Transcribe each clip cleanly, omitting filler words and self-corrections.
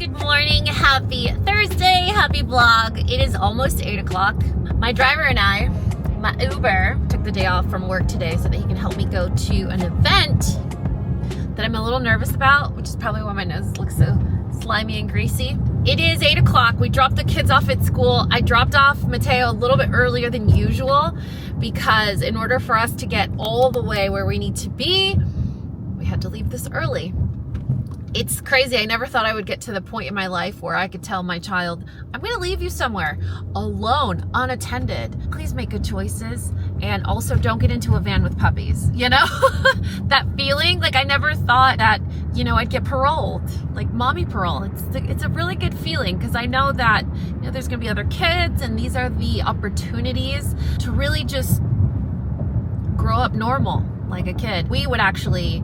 Good morning, happy Thursday, happy vlog. It is almost 8 o'clock. My driver and I, my Uber, took the day off from work today so that he can help me go to an event that I'm a little nervous about, which is probably why my nose looks so slimy and greasy. It is 8 o'clock. We dropped the kids off at school. I dropped off Mateo a little bit earlier than usual because in order for us to get all the way where we need to be, we had to leave this early. It's crazy. I never thought I would get to the point in my life where I could tell my child, I'm going to leave you somewhere alone, unattended. Please make good choices. And also don't get into a van with puppies. You know, that feeling, like I never thought that, you know, I'd get paroled, like mommy parole. It's a really good feeling because I know that, you know, there's going to be other kids and these are the opportunities to really just grow up normal like a kid. We would actually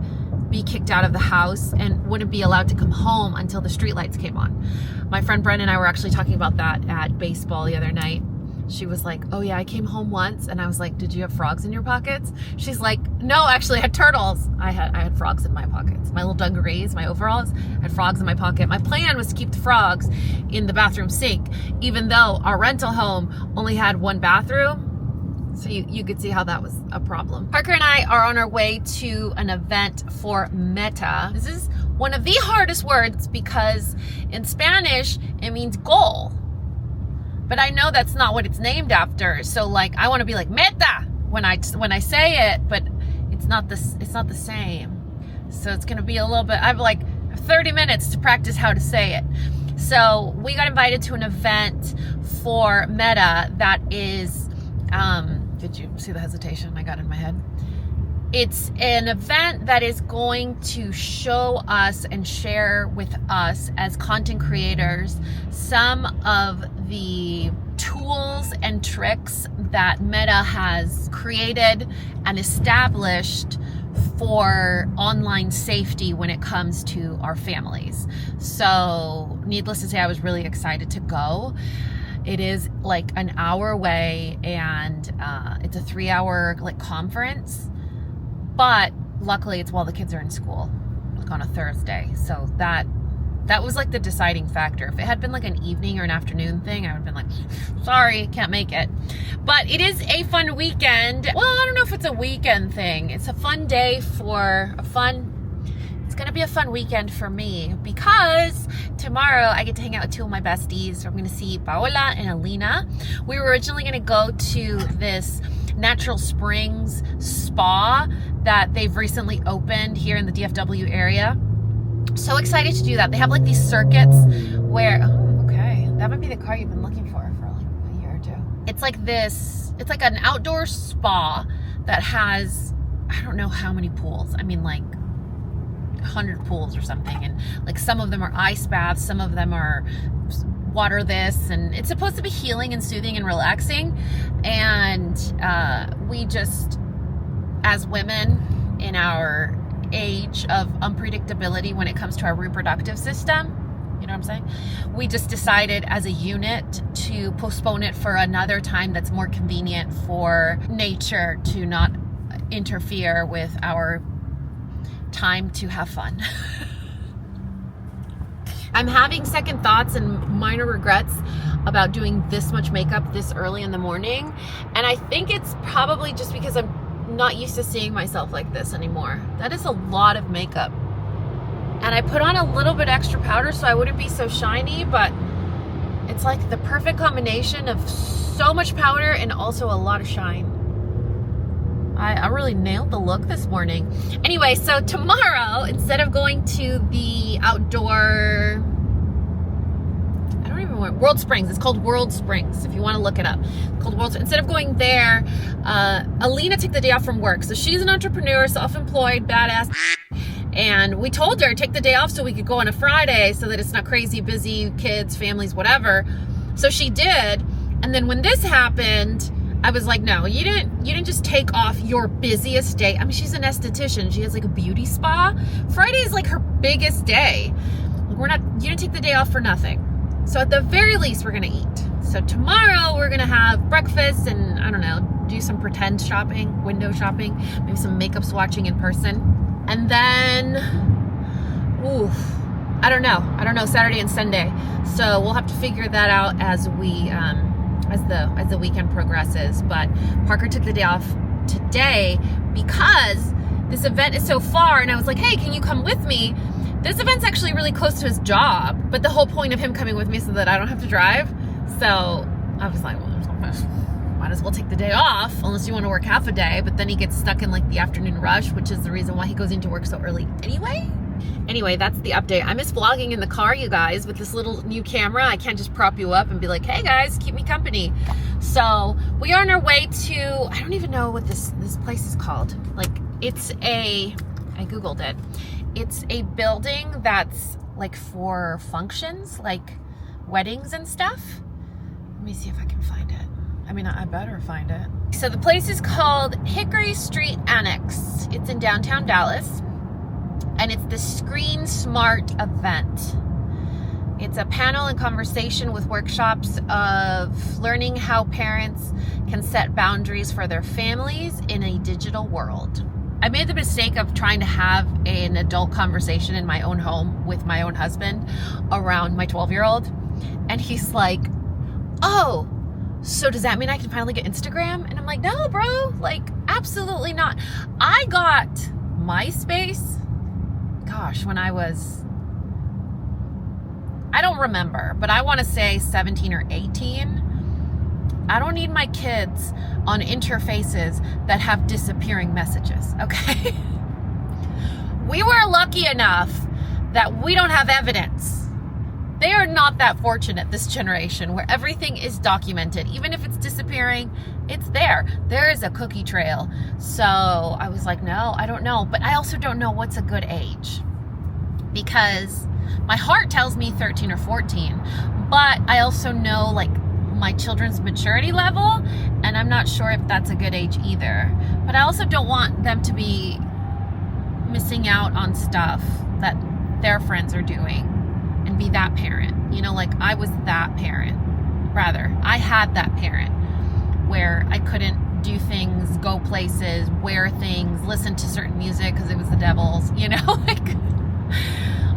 be kicked out of the house and wouldn't be allowed to come home until the streetlights came on. My friend Brenna and I were actually talking about that at baseball the other night. She was like, oh yeah, I came home once, and I was like, did you have frogs in your pockets? She's like, no, actually I had turtles. I had frogs in my pockets. My little dungarees, my overalls, had frogs in my pocket. My plan was to keep the frogs in the bathroom sink, even though our rental home only had one bathroom. So you could see how that was a problem. Parker and I are on our way to an event for Meta. This is one of the hardest words because in Spanish, it means goal. But I know that's not what it's named after. So like, I want to be like Meta when I say it, but it's not the same. So it's going to be a little bit, I have like 30 minutes to practice how to say it. So we got invited to an event for Meta that is, did you see the hesitation I got in my head? It's an event that is going to show us and share with us as content creators some of the tools and tricks that Meta has created and established for online safety when it comes to our families. So needless to say, I was really excited to go. It is like an hour away and it's a 3-hour like conference, but luckily it's while the kids are in school, like on a Thursday. So that was like the deciding factor. If it had been like an evening or an afternoon thing, I would have been like, sorry, can't make it. But it is a fun weekend. Well, I don't know if it's a weekend thing. It's a fun day for it's gonna be a fun weekend for me because tomorrow I get to hang out with two of my besties. So I'm gonna see Paola and Alina. We were originally gonna go to this natural springs spa that they've recently opened here in the DFW area. So excited to do that. They have like these circuits where, oh, okay, that might be the car you've been looking for like a year or two. It's like an outdoor spa that has, I don't know how many pools. I mean like 100 pools or something, and like some of them are ice baths, some of them are water this, and it's supposed to be healing and soothing and relaxing. And we just, as women in our age of unpredictability when it comes to our reproductive system, you know what I'm saying, we just decided as a unit to postpone it for another time that's more convenient for nature to not interfere with our time to have fun. I'm having second thoughts and minor regrets about doing this much makeup this early in the morning. And I think it's probably just because I'm not used to seeing myself like this anymore. That is a lot of makeup. And I put on a little bit extra powder so I wouldn't be so shiny, but it's like the perfect combination of so much powder and also a lot of shine. I really nailed the look this morning. Anyway, so tomorrow, instead of going to the outdoor, I don't even know, World Springs. It's called World Springs, if you want to look it up. It's called World. Instead of going there, Alina took the day off from work. So she's an entrepreneur, self-employed, badass. And we told her, take the day off so we could go on a Friday so that it's not crazy, busy, kids, families, whatever. So she did. And then when this happened, I was like, no, you didn't just take off your busiest day. I mean, she's an esthetician. She has like a beauty spa. Friday is like her biggest day. You didn't take the day off for nothing. So at the very least, we're going to eat. So tomorrow we're going to have breakfast and I don't know, do some pretend shopping, window shopping, maybe some makeup swatching in person. And then, I don't know, Saturday and Sunday. So we'll have to figure that out as we, as the weekend progresses. But Parker took the day off today because this event is so far, and I was like, hey, can you come with me? This event's actually really close to his job, but the whole point of him coming with me is so that I don't have to drive. So I was like, well, might as well take the day off, unless you want to work half a day. But then he gets stuck in like the afternoon rush, which is the reason why he goes into work so early anyway, that's the update. I miss vlogging in the car, you guys, with this little new camera. I can't just prop you up and be like, hey guys, keep me company. So we are on our way to, I don't even know what this place is called. Like, I Googled it. It's a building that's like for functions, like weddings and stuff. Let me see if I can find it. I mean, I better find it. So the place is called Hickory Street Annex. It's in downtown Dallas, and it's the Screen Smart event. It's a panel and conversation with workshops of learning how parents can set boundaries for their families in a digital world. I made the mistake of trying to have an adult conversation in my own home with my own husband around my 12-year-old. And he's like, oh, so does that mean I can finally get Instagram? And I'm like, no, bro, like, absolutely not. I got MySpace, gosh, when I was, I don't remember, but I want to say 17 or 18. I don't need my kids on interfaces that have disappearing messages, okay? We were lucky enough that we don't have evidence. They are not that fortunate, this generation, where everything is documented. Even if it's disappearing, it's there. There is a cookie trail. So I was like, no, I don't know. But I also don't know what's a good age, because my heart tells me 13 or 14. But I also know, like, my children's maturity level, and I'm not sure if that's a good age either. But I also don't want them to be missing out on stuff that their friends are doing and be that parent. You know, like, I was that parent. Rather, I had that parent where I couldn't do things, go places, wear things, listen to certain music because it was the devil's, you know? Like,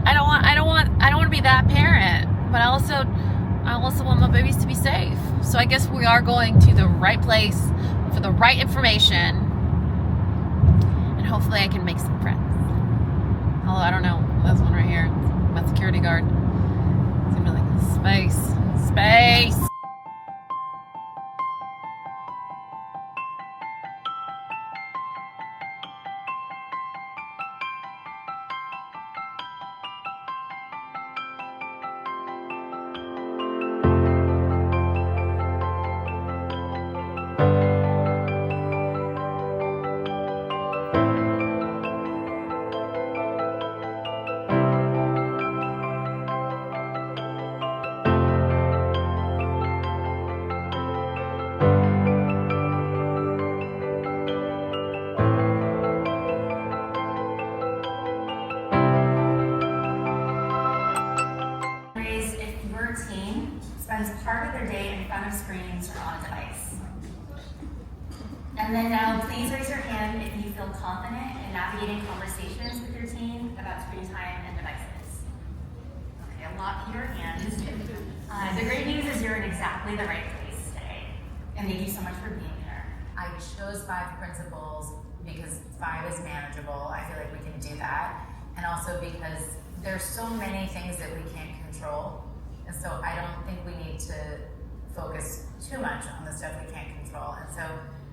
I don't want to be that parent, but I also want my babies to be safe. So I guess we are going to the right place for the right information, and hopefully I can make some friends. Although I don't know, this one right here, my security guard, seems like space. Spends part of their day in front of screens or on a device. And then now, please raise your hand if you feel confident in navigating conversations with your teen about screen time and devices. Okay, a lot of your hands. The great news is you're in exactly the right place today. And thank you so much for being here. I chose 5 principles because 5 is manageable. I feel like we can do that. And also because there's so many things that we can't control. And so I don't think we need to focus too much on the stuff we can't control. And so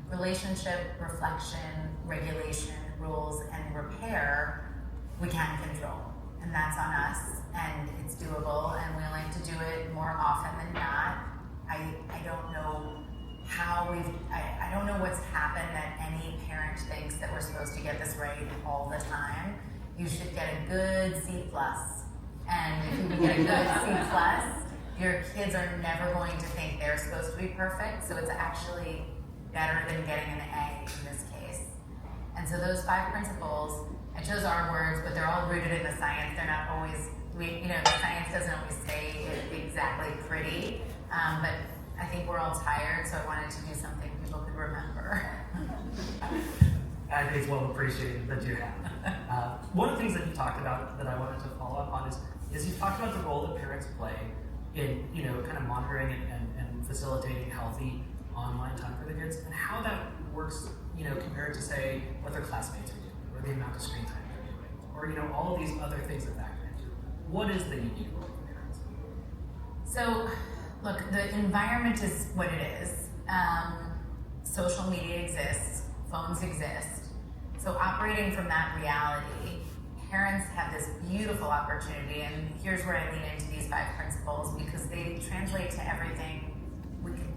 relationship, reflection, regulation, rules, and repair, we can control. And that's on us, and it's doable, and we like to do it more often than not. I don't know how I don't know what's happened that any parent thinks that we're supposed to get this right all the time. You should get a good C+. And if you can get a good C+, your kids are never going to think they're supposed to be perfect, so it's actually better than getting an A in this case. And so those 5 principles, I chose our words, but they're all rooted in the science. They're not always, the science doesn't always say it exactly pretty, but I think we're all tired, so I wanted to do something people could remember. I think it's well appreciated that you have. One of the things that you talked about that I wanted to follow up on is you talked about the role that parents play in, kind of monitoring and facilitating healthy online time for the kids, and how that works, compared to, say, what their classmates are doing, or the amount of screen time they're doing, or, all of these other things that factor into it. What is the unique role of parents? So, look, the environment is what it is. Social media exists, phones exist. So operating from that reality, parents have this beautiful opportunity, and here's where I lean into these 5 principles because they translate to everything. We can,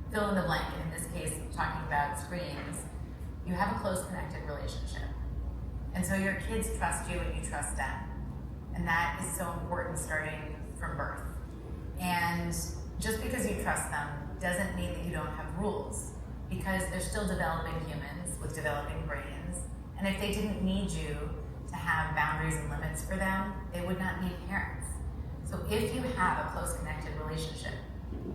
fill in the blank. In this case, talking about screens, you have a close connected relationship. And so your kids trust you and you trust them. And that is so important starting from birth. And just because you trust them doesn't mean that you don't have rules, because they're still developing humans with developing brains. And if they didn't need you to have boundaries and limits for them, they would not need parents. So if you have a close connected relationship,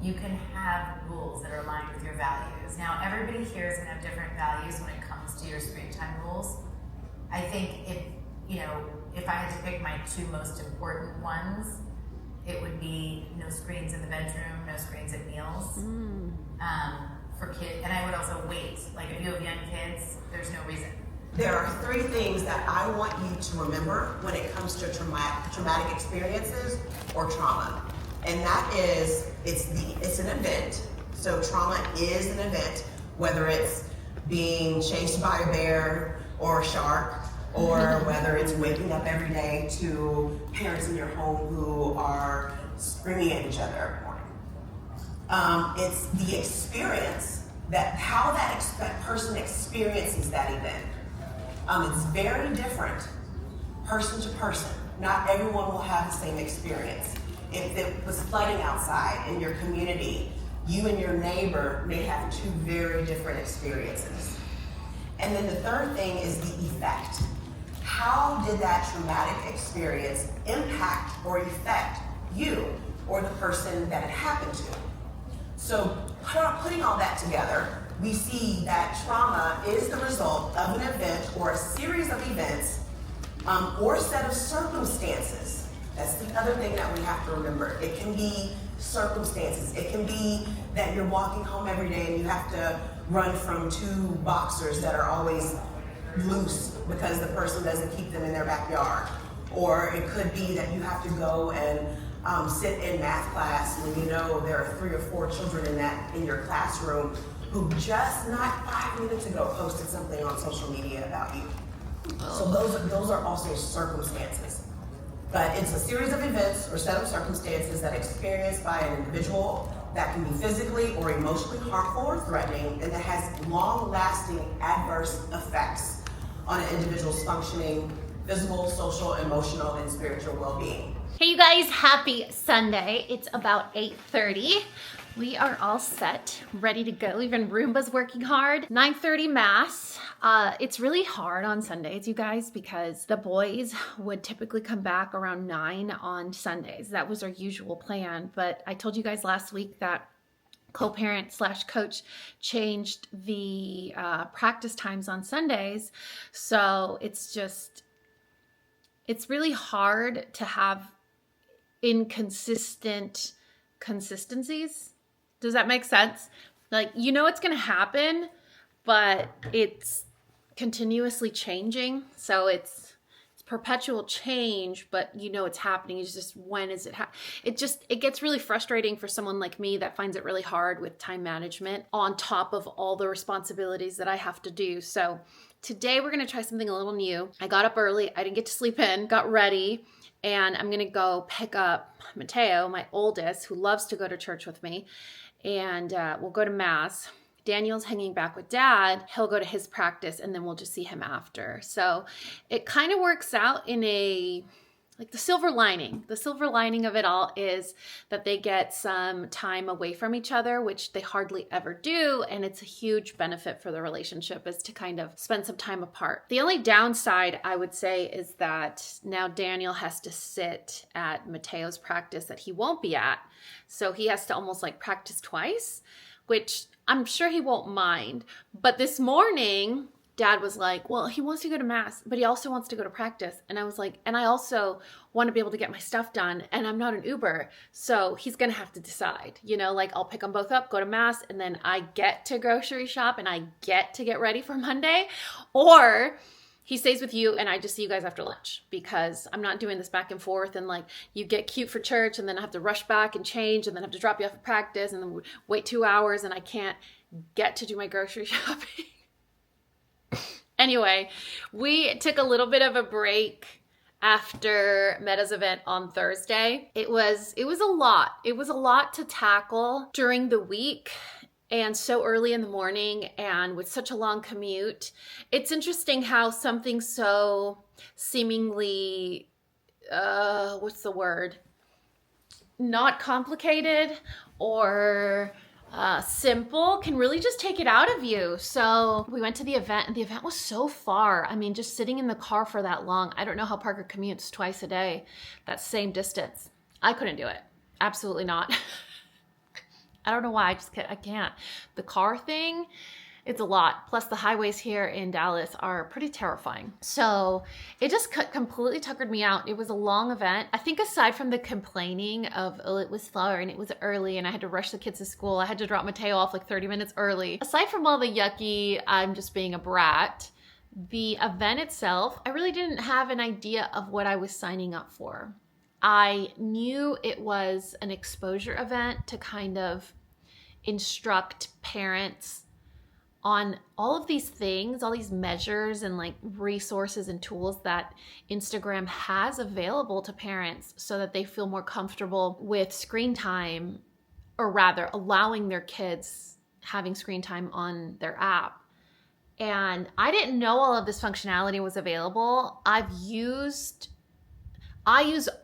you can have rules that are aligned with your values. Now, everybody here is going to have different values when it comes to your screen time rules. I think if I had to pick my 2 most important ones, it would be no screens in the bedroom, no screens at meals. For kids, and I would also wait. Like if you have young kids, there's no reason. There are 3 things that I want you to remember when it comes to traumatic experiences or trauma. And that is, it's an event. So trauma is an event, whether it's being chased by a bear or a shark, or whether it's waking up every day to parents in your home who are screaming at each other every morning. It's the experience, how that person experiences that event. It's very different person to person. Not everyone will have the same experience. If it was flooding outside in your community, you and your neighbor may have 2 very different experiences. And then the third thing is the effect. How did that traumatic experience impact or affect you or the person that it happened to? So putting all that together, we see that trauma is the result of an event or a series of events or set of circumstances. That's the other thing that we have to remember. It can be circumstances. It can be that you're walking home every day and you have to run from 2 boxers that are always loose because the person doesn't keep them in their backyard. Or it could be that you have to go and sit in math class when there are 3 or 4 children in your classroom who just not 5 minutes ago posted something on social media about you. So those are also circumstances. But it's a series of events or set of circumstances that are experienced by an individual that can be physically or emotionally harmful or threatening, and that has long-lasting adverse effects on an individual's functioning, physical, social, emotional, and spiritual well-being. Hey you guys, happy Sunday. It's about 8:30. We are all set, ready to go. Even Roomba's working hard. 9:30 mass. It's really hard on Sundays, you guys, because the boys would typically come back around 9 on Sundays. That was our usual plan. But I told you guys last week that co-parent / coach changed the practice times on Sundays. So it's really hard to have inconsistent consistencies. Does that make sense? Like, it's going to happen, but it's continuously changing. So it's perpetual change, but it's happening. It's just, when is it it gets really frustrating for someone like me that finds it really hard with time management on top of all the responsibilities that I have to do. So today we're going to try something a little new. I got up early. I didn't get to sleep in, got ready, and I'm going to go pick up Mateo, my oldest, who loves to go to church with me, and we'll go to mass. Daniel's hanging back with Dad. He'll go to his practice, and then we'll just see him after. So it kind of works out in the silver lining. The silver lining of it all is that they get some time away from each other, which they hardly ever do. And it's a huge benefit for the relationship, is to kind of spend some time apart. The only downside, I would say, is that now Daniel has to sit at Mateo's practice that he won't be at. So he has to almost practice twice, which I'm sure he won't mind. But this morning, Dad was like, well, he wants to go to mass, but he also wants to go to practice. And I was like, and I also want to be able to get my stuff done, and I'm not an Uber. So he's going to have to decide, you know, like I'll pick them both up, go to mass, and then I get to grocery shop and I get to get ready for Monday. Or he stays with you and I just see you guys after lunch, because I'm not doing this back and forth and like you get cute for church and then I have to rush back and change and then have to drop you off at practice and then wait 2 hours and I can't get to do my grocery shopping. Anyway, we took a little bit of a break after Meta's event on Thursday. It was a lot. It was a lot to tackle during the week and so early in the morning and with such a long commute. It's interesting how something so seemingly, what's the word? Not complicated or simple can really just take it out of you. So we went to the event and the event was so far. I mean, just sitting in the car for that long. I don't know how Parker commutes twice a day, that same distance. I couldn't do it. Absolutely not. I don't know why, I can't. The car thing, it's a lot. Plus the highways here in Dallas are pretty terrifying. So it just completely tuckered me out. It was a long event. I think aside from the complaining of, oh, it was far and it was early and I had to rush the kids to school. I had to drop Mateo off like 30 minutes early. Aside from all the yucky, I'm just being a brat, the event itself, I really didn't have an idea of what I was signing up for. I knew it was an exposure event to kind of instruct parents on all of these things, all these measures and like resources and tools that Instagram has available to parents so that they feel more comfortable with screen time, or rather allowing their kids having screen time on their app. And I didn't know all of this functionality was available. I use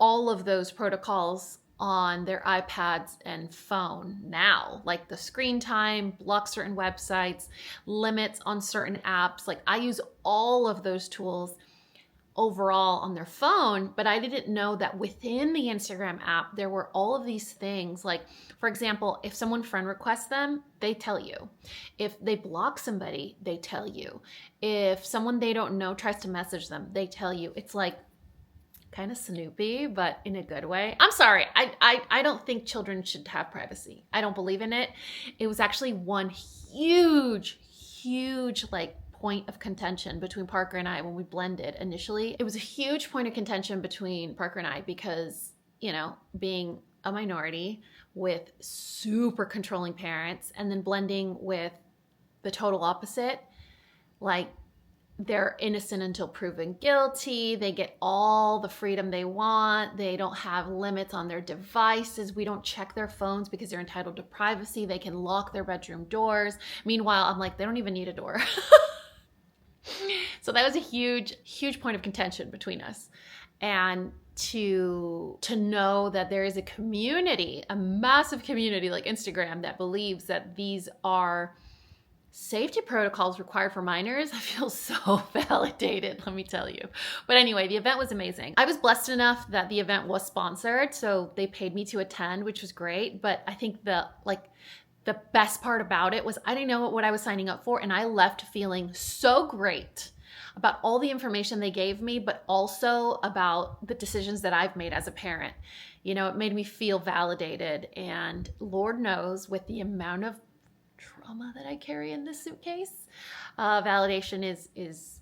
all of those protocols on their iPads and phone now, like the screen time, block certain websites, limits on certain apps. Like I use all of those tools overall on their phone, but I didn't know that within the Instagram app, there were all of these things. Like, for example, if someone friend requests them, they tell you. If they block somebody, they tell you. If someone they don't know tries to message them, they tell you. It's like, kind of snoopy, but in a good way. I'm sorry. I don't think children should have privacy. I don't believe in it. It was actually one huge like point of contention between Parker and I when we blended initially. It was a huge point of contention between Parker and I because, you know, being a minority with super controlling parents and then blending with the total opposite, like they're innocent until proven guilty. They get all the freedom they want. They don't have limits on their devices. We don't check their phones because they're entitled to privacy. They can lock their bedroom doors. Meanwhile, I'm like, they don't even need a door. So that was a huge point of contention between us. And to know that there is a community, a massive community like Instagram that believes that these are safety protocols required for minors, I feel so validated, let me tell you. But anyway, the event was amazing. I was blessed enough that the event was sponsored, so they paid me to attend, which was great. But I think the best part about it was I didn't know what I was signing up for, and I left feeling so great about all the information they gave me, but also about the decisions that I've made as a parent. You know, it made me feel validated, and Lord knows with the amount of trauma that I carry in this suitcase, validation is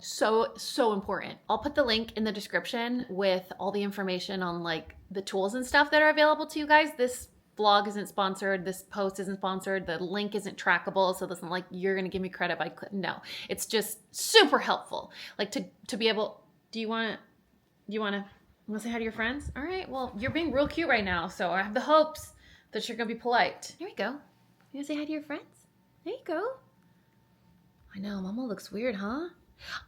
so important. I'll put the link in the description with all the information on like the tools and stuff that are available to you guys. This vlog isn't sponsored. This post isn't sponsored. The link isn't trackable. So it doesn't like you're going to give me credit by no, it's just super helpful. Like to be able, do you want to say hi to your friends? All right. Well, you're being real cute right now. So I have the hopes that you're going to be polite. Here we go. You want to say hi to your friends? There you go. I know, Mama looks weird, huh?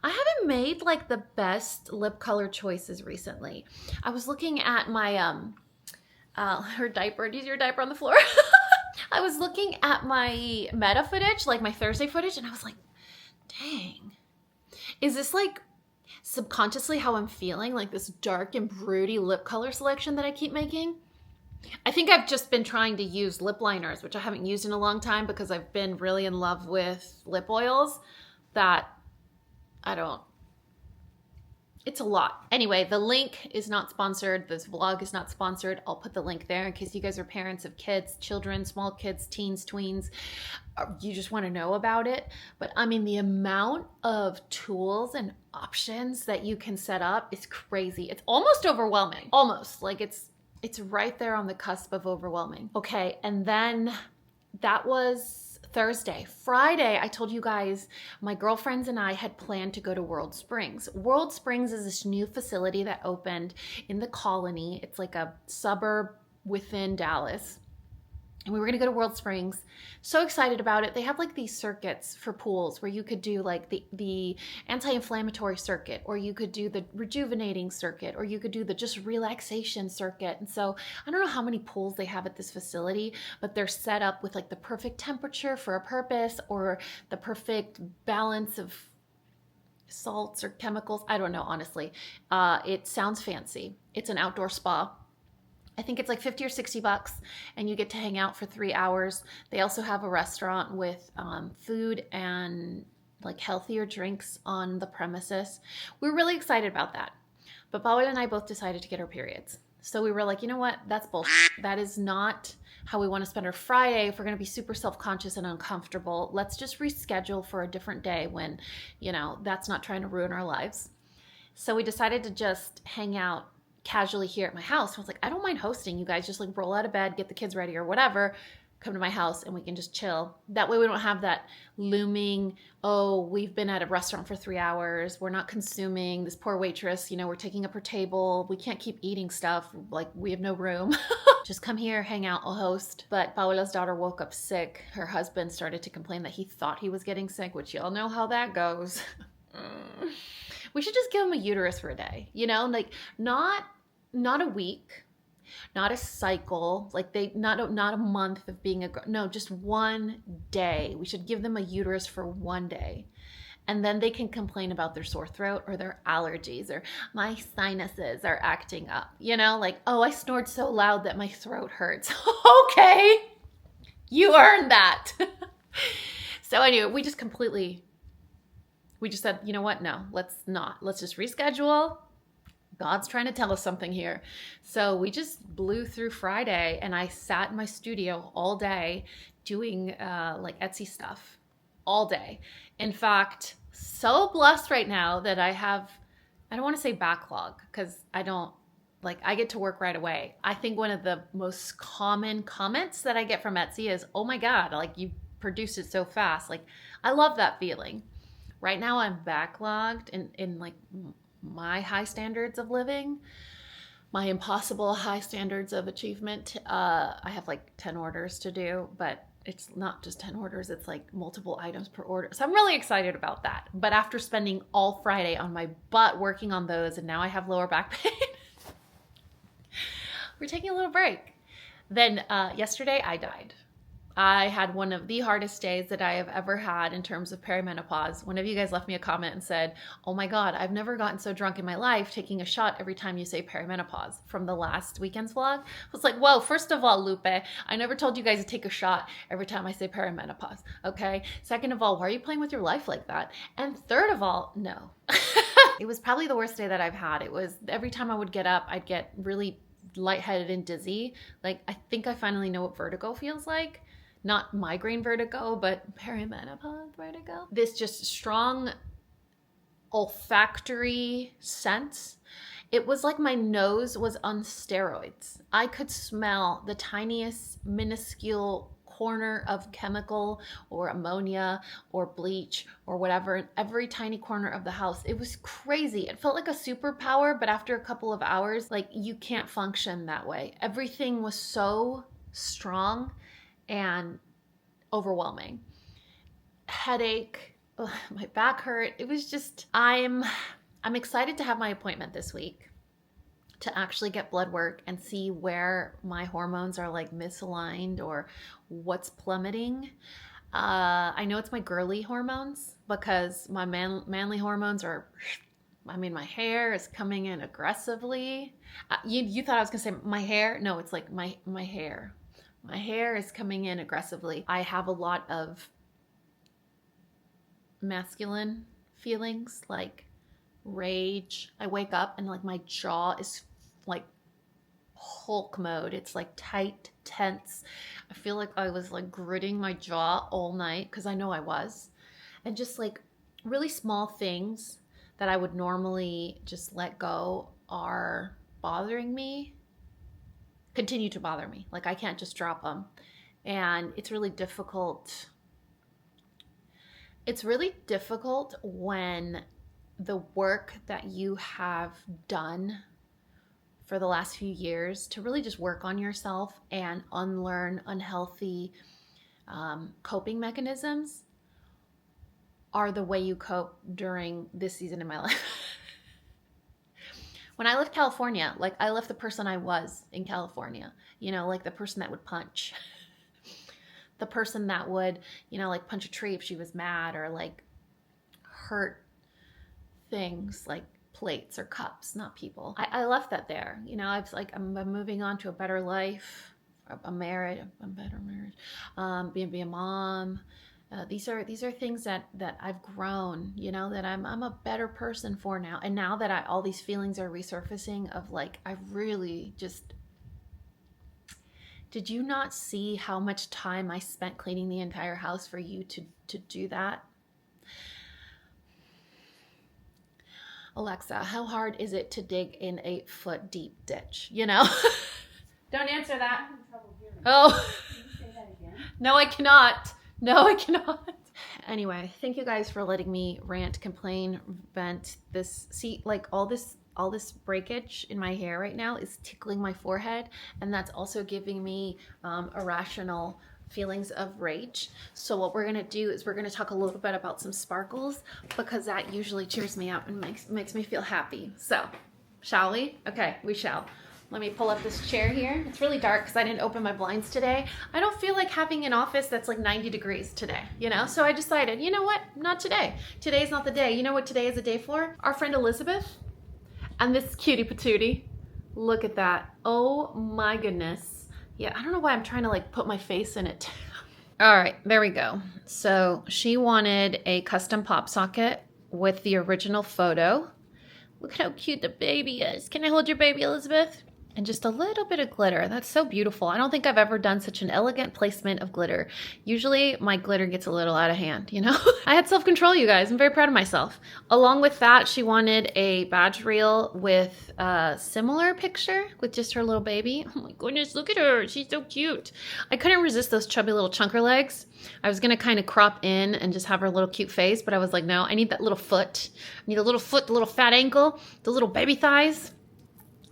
I haven't made like the best lip color choices recently. I was looking at my, her diaper. Do you see her diaper on the floor? I was looking at my Meta footage, like my Thursday footage, and I was like, dang. Is this like subconsciously how I'm feeling? Like this dark and broody lip color selection that I keep making? I think I've just been trying to use lip liners, which I haven't used in a long time because I've been really in love with lip oils that it's a lot. Anyway, the link is not sponsored. This vlog is not sponsored. I'll put the link there in case you guys are parents of kids, children, small kids, teens, tweens. You just want to know about it. But I mean, the amount of tools and options that you can set up is crazy. It's almost overwhelming. Almost. Like it's right there on the cusp of overwhelming. Okay, and then that was Thursday. Friday, I told you guys my girlfriends and I had planned to go to World Springs. World Springs is this new facility that opened in the Colony. It's like a suburb within Dallas. And we were gonna go to World Springs. So excited about it. They have like these circuits for pools where you could do like the anti-inflammatory circuit, or you could do the rejuvenating circuit, or you could do the just relaxation circuit. And so I don't know how many pools they have at this facility, but they're set up with like the perfect temperature for a purpose, or the perfect balance of salts or chemicals. I don't know, honestly. It sounds fancy. It's an outdoor spa. I think it's like 50 or 60 bucks, and you get to hang out for 3 hours. They also have a restaurant with food and like healthier drinks on the premises. We were really excited about that. But Paola and I both decided to get our periods. So we were like, you know what? That's bullshit. That is not how we want to spend our Friday. If we're going to be super self-conscious and uncomfortable, let's just reschedule for a different day when, you know, that's not trying to ruin our lives. So we decided to just hang out casually here at my house. I was like, I don't mind hosting. You guys just like roll out of bed, get the kids ready or whatever, come to my house and we can just chill. That way we don't have that looming, oh, we've been at a restaurant for 3 hours. We're not consuming. This poor waitress, you know, we're taking up her table. We can't keep eating stuff. Like we have no room. Just come here, hang out, I'll host. But Paola's daughter woke up sick. Her husband started to complain that he thought he was getting sick, which y'all know how that goes. We should just give him a uterus for a day, you know, like not a week, not a cycle, like not a month of being no, just one day. We should give them a uterus for one day. And then they can complain about their sore throat or their allergies or my sinuses are acting up, you know, like, oh, I snored so loud that my throat hurts. Okay, you earned that. So anyway, we just said, you know what? No, let's just reschedule. God's trying to tell us something here. So we just blew through Friday and I sat in my studio all day doing like Etsy stuff all day. In fact, so blessed right now that I don't want to say backlog because I get to work right away. I think one of the most common comments that I get from Etsy is, oh my God, like you produced it so fast. Like I love that feeling. Right now I'm backlogged in like my high standards of living, my impossible high standards of achievement. I have like 10 orders to do, but it's not just 10 orders, it's like multiple items per order. So I'm really excited about that. But after spending all Friday on my butt working on those, and now I have lower back pain, we're taking a little break. Then yesterday I died. I had one of the hardest days that I have ever had in terms of perimenopause. One of you guys left me a comment and said, oh my God, I've never gotten so drunk in my life taking a shot every time you say perimenopause from the last weekend's vlog. I was like, whoa, first of all, Lupe, I never told you guys to take a shot every time I say perimenopause, okay? Second of all, why are you playing with your life like that? And third of all, no. It was probably the worst day that I've had. It was every time I would get up, I'd get really lightheaded and dizzy. Like, I think I finally know what vertigo feels like. Not migraine vertigo, but perimenopause vertigo. This just strong olfactory sense. It was like my nose was on steroids. I could smell the tiniest minuscule corner of chemical or ammonia or bleach or whatever in every tiny corner of the house. It was crazy. It felt like a superpower, but after a couple of hours, like you can't function that way. Everything was so strong and overwhelming. Headache, ugh, my back hurt. It was just, I'm excited to have my appointment this week to actually get blood work and see where my hormones are like misaligned or what's plummeting. I know it's my girly hormones because my manly hormones are, I mean, my hair is coming in aggressively. You thought I was gonna say my hair? No, it's like my hair. My hair is coming in aggressively. I have a lot of masculine feelings like rage. I wake up and like my jaw is like Hulk mode. It's like tight, tense. I feel like I was like gritting my jaw all night because I know I was. And just like really small things that I would normally just let go are bothering me, continue to bother me. Like I can't just drop them. And it's really difficult. It's really difficult when the work that you have done for the last few years to really just work on yourself and unlearn unhealthy coping mechanisms are the way you cope during this season in my life. When I left California, like I left the person I was in California, you know, like the person that would punch, the person that would, you know, like punch a tree if she was mad, or like hurt things like plates or cups, not people. I left that there. You know, I was like, I'm moving on to a better life, a better marriage, being a mom. These are things that I've grown, you know, that I'm a better person for now. And now that all these feelings are resurfacing of like, I really just, did you not see how much time I spent cleaning the entire house for you to do that? Alexa, how hard is it to dig an 8-foot deep ditch? You know? Don't answer that. Oh. Can you say that again? No, I cannot. No, I cannot. Anyway, thank you guys for letting me rant, complain, vent. This, see, like all this breakage in my hair right now is tickling my forehead, and that's also giving me irrational feelings of rage. So what we're gonna do is we're gonna talk a little bit about some sparkles, because that usually cheers me up and makes me feel happy. So, shall we? Okay, we shall. Let me pull up this chair here. It's really dark because I didn't open my blinds today. I don't feel like having an office that's like 90 degrees today, you know? So I decided, you know what? Not today. Today's not the day. You know what today is a day for? Our friend Elizabeth and this cutie patootie. Look at that. Oh my goodness. Yeah, I don't know why I'm trying to like put my face in it. All right, there we go. So she wanted a custom pop socket with the original photo. Look at how cute the baby is. Can I hold your baby, Elizabeth? And just a little bit of glitter. That's so beautiful. I don't think I've ever done such an elegant placement of glitter. Usually my glitter gets a little out of hand, you know? I had self-control, you guys. I'm very proud of myself. Along with that, she wanted a badge reel with a similar picture with just her little baby. Oh my goodness, look at her. She's so cute. I couldn't resist those chubby little chunker legs. I was gonna kind of crop in and just have her little cute face, but I was like, no, I need that little foot. I need a little foot, the little fat ankle, the little baby thighs.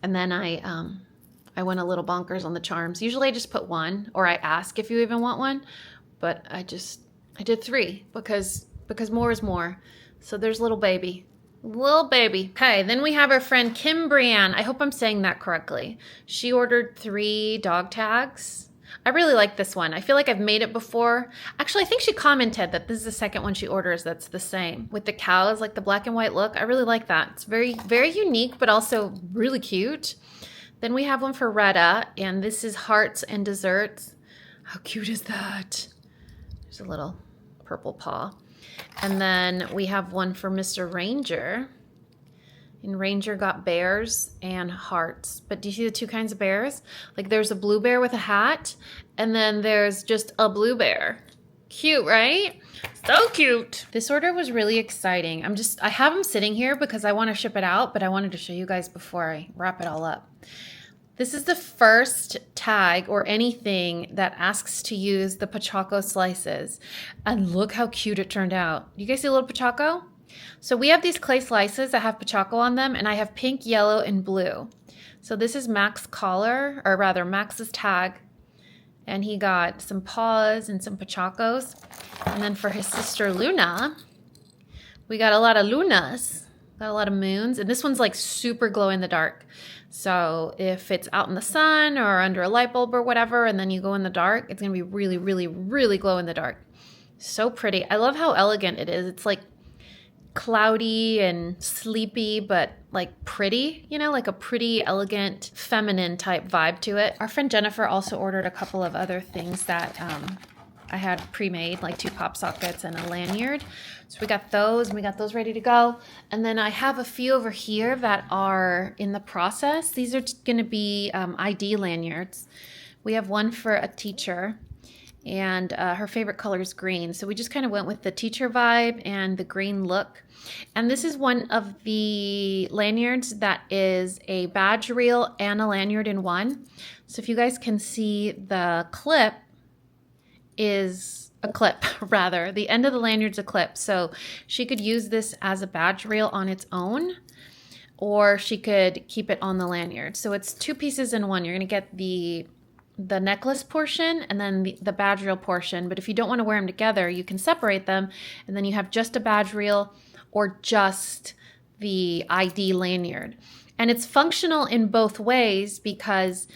And then I went a little bonkers on the charms. Usually I just put one, or I ask if you even want one, but I did 3 because more is more. So there's little baby. Little baby. Okay, then we have our friend Kim Brianne. I hope I'm saying that correctly. She ordered 3 dog tags. I really like this one. I feel like I've made it before. Actually, I think she commented that this is the second one she orders that's the same. With the cows, like the black and white look. I really like that. It's very, very unique, but also really cute. Then we have one for Retta, and this is hearts and desserts. How cute is that? There's a little purple paw. And then we have one for Mr. Ranger. And Ranger got bears and hearts. But do you see the 2 kinds of bears? Like there's a blue bear with a hat, and then there's just a blue bear. Cute, right? So cute. This order was really exciting. I have them sitting here because I want to ship it out, but I wanted to show you guys before I wrap it all up. This is the first tag or anything that asks to use the Pachaco slices. And look how cute it turned out. You guys see a little Pachaco? So we have these clay slices that have Pachaco on them, and I have pink, yellow, and blue. So this is Mac's collar, or rather Max's tag. And he got some paws and some Pachacos. And then for his sister Luna, we got a lot of Lunas. Got a lot of moons. And this one's like super glow in the dark. So if it's out in the sun or under a light bulb or whatever, and then you go in the dark, it's going to be really, really, really glow in the dark. So pretty. I love how elegant it is. It's like cloudy and sleepy, but like pretty, you know, like a pretty, elegant, feminine type vibe to it. Our friend Jennifer also ordered a couple of other things that I had pre-made, like 2 pop sockets and a lanyard. So we got those, and we got those ready to go. And then I have a few over here that are in the process. These are going to be ID lanyards. We have one for a teacher, and her favorite color is green. So we just kind of went with the teacher vibe and the green look. And this is one of the lanyards that is a badge reel and a lanyard in one. So if you guys can see, the clip is a clip, rather. The end of the lanyard's a clip. So she could use this as a badge reel on its own, or she could keep it on the lanyard. So it's 2 pieces in one. You're going to get the necklace portion and then the badge reel portion. But if you don't want to wear them together, you can separate them, and then you have just a badge reel or just the ID lanyard. And it's functional in both ways, because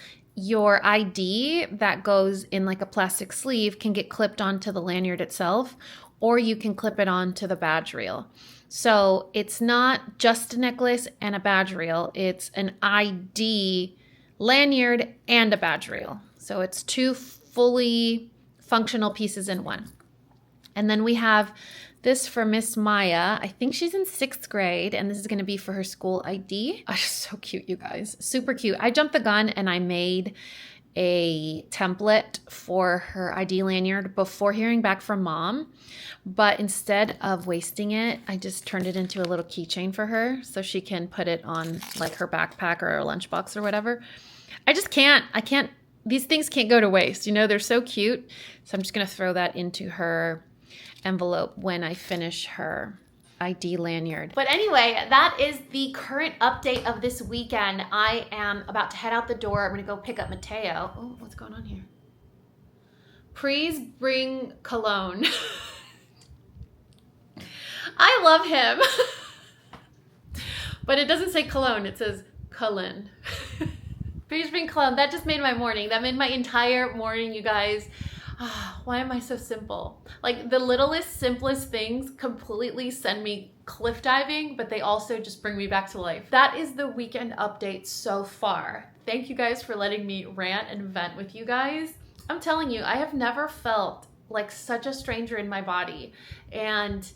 your ID that goes in like a plastic sleeve can get clipped onto the lanyard itself, or you can clip it onto the badge reel. So it's not just a necklace and a badge reel, it's an ID lanyard and a badge reel. So it's 2 fully functional pieces in one. And then we have this for Miss Maya. I think she's in 6th grade, and this is going to be for her school ID. Oh, so cute, you guys. Super cute. I jumped the gun and I made a template for her ID lanyard before hearing back from Mom. But instead of wasting it, I just turned it into a little keychain for her so she can put it on like her backpack or her lunchbox or whatever. I can't, these things can't go to waste. You know, they're so cute. So I'm just going to throw that into her envelope when I finish her ID lanyard. But anyway, that is the current update of this weekend. I am about to head out the door. I'm going to go pick up Mateo. Oh, what's going on here? Please bring cologne. I love him. But it doesn't say cologne. It says Cullen. Please bring cologne. That just made my morning. That made my entire morning, you guys. Why am I so simple? Like, the littlest, simplest things completely send me cliff diving, but they also just bring me back to life. That is the weekend update so far. Thank you guys for letting me rant and vent with you guys. I'm telling you, I have never felt like such a stranger in my body. And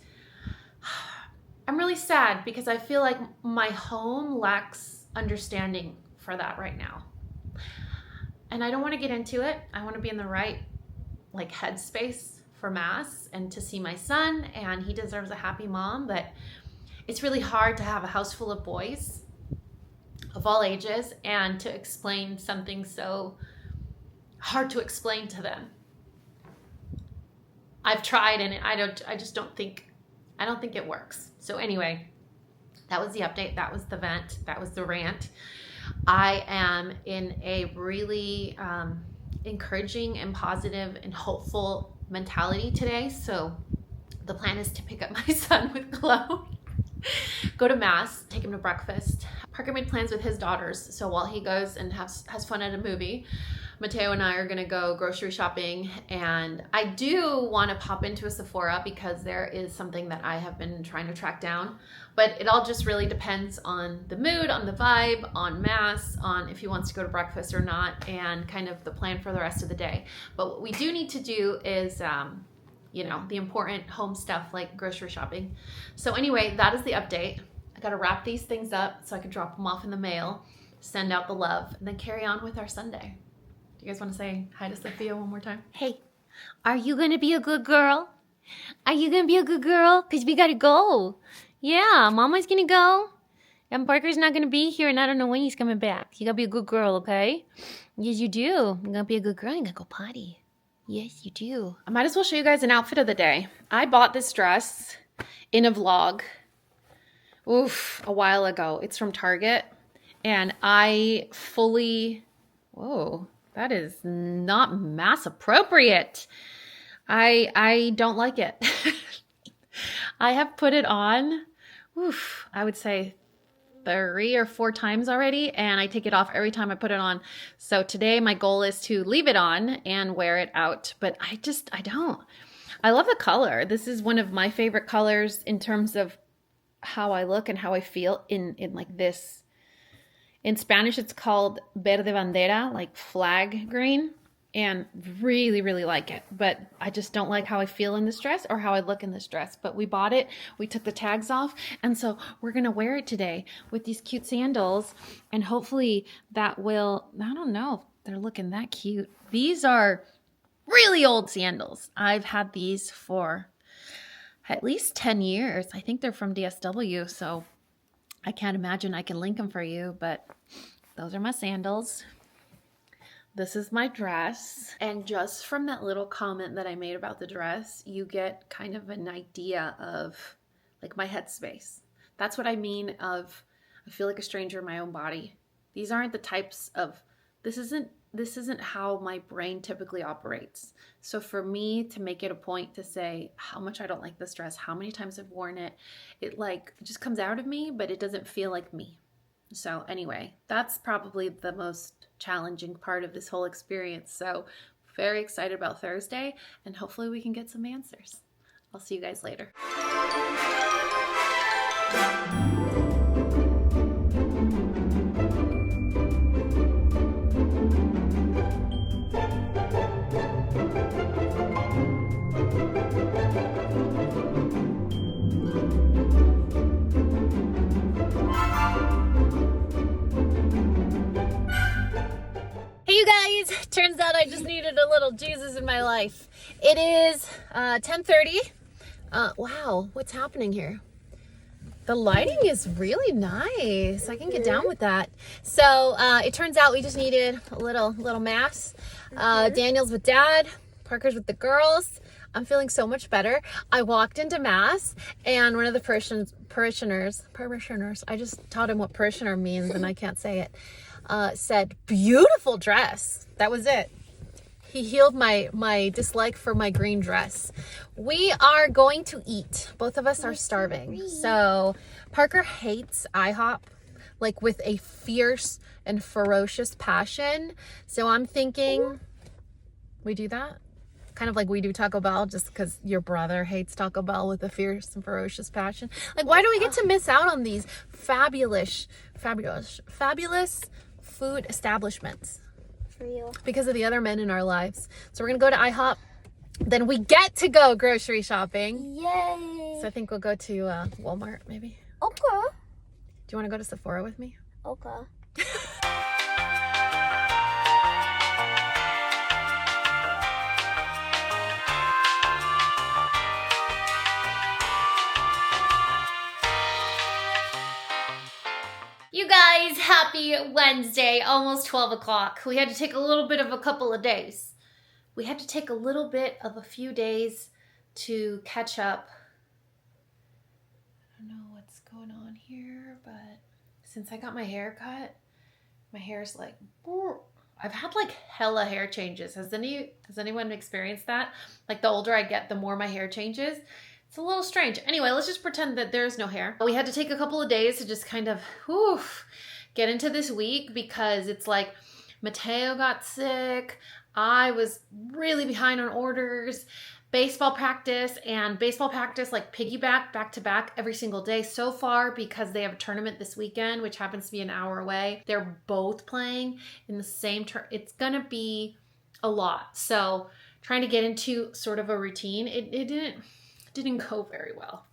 I'm really sad because I feel like my home lacks understanding for that right now. And I don't want to get into it. I want to be in the right like headspace for Mass and to see my son, and he deserves a happy mom. But it's really hard to have a house full of boys of all ages and to explain something so hard to explain to them. I've tried, and I don't think it works. So anyway, that was the update. That was the vent. That was the rant. I am in a really encouraging and positive and hopeful mentality today. So the plan is to pick up my son with Chloe, go to Mass, take him to breakfast. Parker made plans with his daughters. So while he goes and has fun at a movie, Mateo and I are gonna go grocery shopping. And I do want to pop into a Sephora because there is something that I have been trying to track down. But it all just really depends on the mood, on the vibe, on Mass, on if he wants to go to breakfast or not, and kind of the plan for the rest of the day. But what we do need to do is, you know, the important home stuff like grocery shopping. So anyway, that is the update. I got to wrap these things up so I can drop them off in the mail, send out the love, and then carry on with our Sunday. Do you guys want to say hi to Sophia one more time? Hey, are you going to be a good girl? Are you going to be a good girl? Because we got to go. Yeah, Mama's going to go. And Parker's not going to be here, and I don't know when he's coming back. You got to be a good girl, okay? Yes, you do. You're going to be a good girl. You're going to go potty. Yes, you do. I might as well show you guys an outfit of the day. I bought this dress in a vlog, a while ago. It's from Target. And I fully, whoa, that is not mass appropriate. I don't like it. I have put it on, I would say 3 or 4 times already, and I take it off every time I put it on. So today my goal is to leave it on and wear it out, but I don't. I love the color. This is one of my favorite colors in terms of how I look and how I feel in like this. In Spanish, it's called verde bandera, like flag green. and really, really like it. But I just don't like how I feel in this dress or how I look in this dress. But we bought it, we took the tags off, and so we're gonna wear it today with these cute sandals, and hopefully that will, I don't know if they're looking that cute. These are really old sandals. I've had these for at least 10 years. I think they're from DSW, so I can't imagine I can link them for you, but those are my sandals. This is my dress. And just from that little comment that I made about the dress, you get kind of an idea of like my headspace. That's what I mean of, I feel like a stranger in my own body. These aren't the types of, this isn't how my brain typically operates. So for me to make it a point to say how much I don't like this dress, how many times I've worn it, it just comes out of me, but it doesn't feel like me. So anyway, that's probably the most challenging part of this whole experience. So very excited about Thursday, and hopefully we can get some answers. I'll see you guys later. Turns out I just needed a little Jesus in my life. It is 10:30. Wow, what's happening here? The lighting is really nice. I can get down with that. So it turns out we just needed a little mass. Daniel's with Dad, Parker's with the girls. I'm feeling so much better. I walked into mass and one of the parishioners, I just taught him what parishioner means and I can't say it, said, "Beautiful dress." That was it. He healed my dislike for my green dress. We are going to eat. Both of us are starving. So Parker hates IHOP, like with a fierce and ferocious passion. So I'm thinking we do that. Kind of like we do Taco Bell, just because your brother hates Taco Bell with a fierce and ferocious passion. Like, why do we get to miss out on these fabulous food establishments? For you. Because of the other men in our lives. So we're gonna go to IHOP. Then we get to go grocery shopping. Yay! So I think we'll go to Walmart, maybe. Okay. Do you want to go to Sephora with me? Okay. You guys, happy Wednesday, almost 12 o'clock. We had to take a little bit of a couple of days. We had to take a little bit of a few days to catch up. I don't know what's going on here, but since I got my hair cut, my hair's like, I've had like hella hair changes. Has anyone experienced that? Like the older I get, the more my hair changes. It's a little strange. Anyway, let's just pretend that there's no hair. We had to take a couple of days to just kind of get into this week because it's like Mateo got sick. I was really behind on orders. Baseball practice like piggyback back to back every single day so far because they have a tournament this weekend, which happens to be an hour away. They're both playing in the same It's gonna be a lot. So trying to get into sort of a routine, it didn't go very well.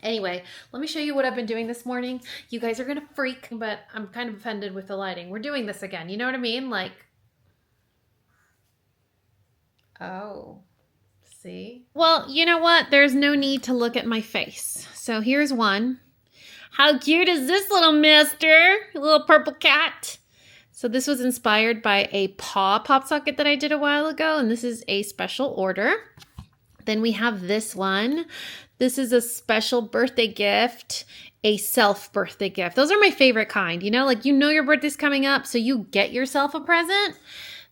Anyway, let me show you what I've been doing this morning. You guys are gonna freak, but I'm kind of offended with the lighting. We're doing this again, you know what I mean? Like, oh, see? Well, you know what? There's no need to look at my face. So here's one. How cute is this little mister? A little purple cat. So this was inspired by a paw pop socket that I did a while ago, and this is a special order. Then we have this one. This is a special birthday gift, a self birthday gift. Those are my favorite kind, you know, like your birthday's coming up, so you get yourself a present.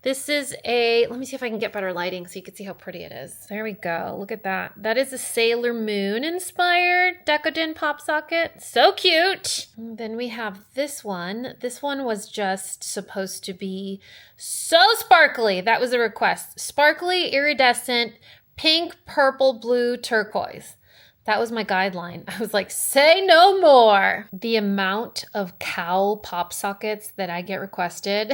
This is let me see if I can get better lighting so you can see how pretty it is. There we go, look at that. That is a Sailor Moon inspired Decadent pop socket. So cute. And then we have this one. This one was just supposed to be so sparkly. That was a request. Sparkly, iridescent, pink, purple, blue, turquoise. That was my guideline. I was like, say no more. The amount of cowl pop sockets that I get requested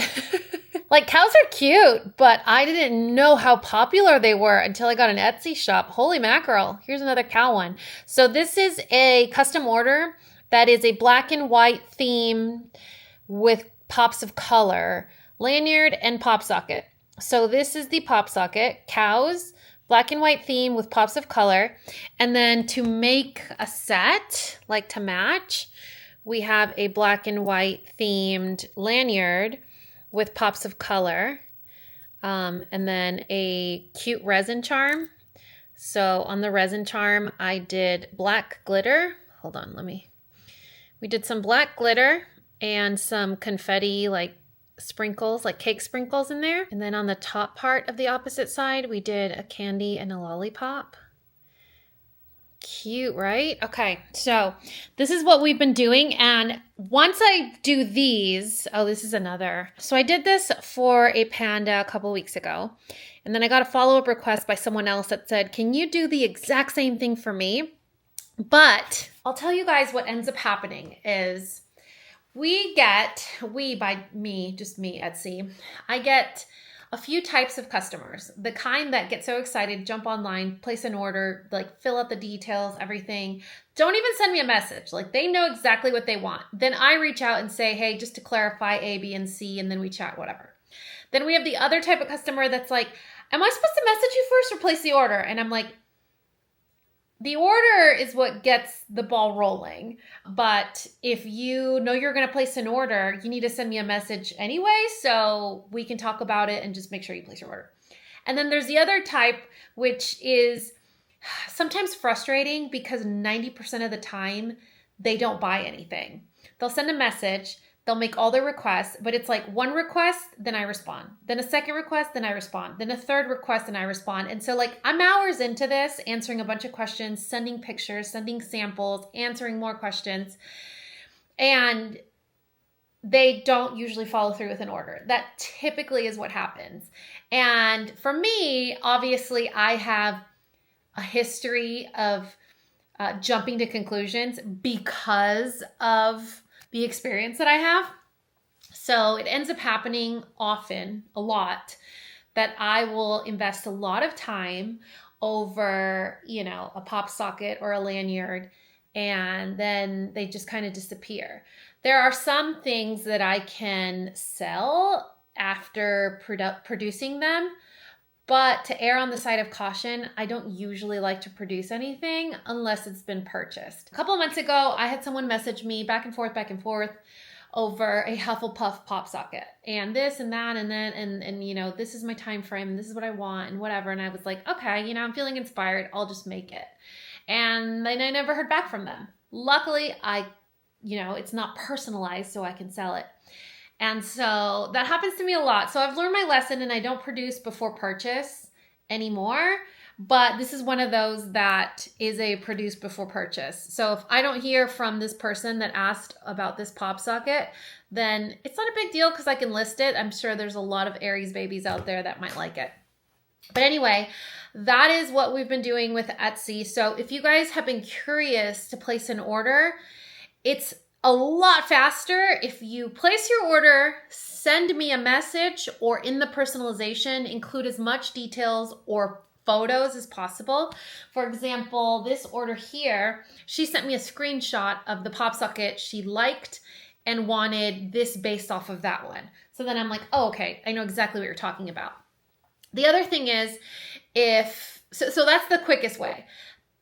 Like, cows are cute, but I didn't know how popular they were until I got an Etsy shop. Holy mackerel. Here's another cow one. So this is a custom order that is a black and white theme with pops of color, lanyard and pop socket. So this is the pop socket, cows, black and white theme with pops of color. And then to make a set, like to match, we have a black and white themed lanyard with pops of color, and then a cute resin charm. So on the resin charm, I did black glitter. Hold on, we did some black glitter and some confetti, like sprinkles, like cake sprinkles in there. And then on the top part of the opposite side, we did a candy and a lollipop. Cute, right? Okay, so this is what we've been doing. And once I do these, oh, this is another. So I did this for a panda a couple weeks ago. And then I got a follow-up request by someone else that said, can you do the exact same thing for me? But I'll tell you guys what ends up happening is by me, just me, Etsy, I get a few types of customers. The kind that get so excited, jump online, place an order, like fill out the details, everything. Don't even send me a message. Like they know exactly what they want. Then I reach out and say, hey, just to clarify A, B, and C, and then we chat, whatever. Then we have the other type of customer that's like, am I supposed to message you first or place the order? And I'm like, the order is what gets the ball rolling. But if you know you're going to place an order, you need to send me a message anyway, so we can talk about it and just make sure you place your order. And then there's the other type, which is sometimes frustrating because 90% of the time they don't buy anything. They'll send a message, they'll make all their requests, but it's like one request, then I respond. Then a second request, then I respond. Then a third request, and I respond. And so like I'm hours into this, answering a bunch of questions, sending pictures, sending samples, answering more questions. And they don't usually follow through with an order. That typically is what happens. And for me, obviously I have a history of jumping to conclusions because of the experience that I have. So it ends up happening often, a lot, that I will invest a lot of time over, a pop socket or a lanyard, and then they just kind of disappear. There are some things that I can sell after producing them, but to err on the side of caution, I don't usually like to produce anything unless it's been purchased. A couple of months ago, I had someone message me back and forth over a Hufflepuff pop socket and this and that and then and this is my time frame and this is what I want and whatever. And I was like, okay, I'm feeling inspired. I'll just make it. And then I never heard back from them. Luckily, it's not personalized, so I can sell it. And so that happens to me a lot. So I've learned my lesson and I don't produce before purchase anymore. But this is one of those that is a produce before purchase. So if I don't hear from this person that asked about this pop socket, then it's not a big deal because I can list it. I'm sure there's a lot of Aries babies out there that might like it. But anyway, that is what we've been doing with Etsy. So if you guys have been curious to place an order, it's a lot faster if you place your order, send me a message, or in the personalization, include as much details or photos as possible. For example, this order here, she sent me a screenshot of the pop socket she liked and wanted this based off of that one. So then I'm like, oh, okay, I know exactly what you're talking about. The other thing is, so that's the quickest way.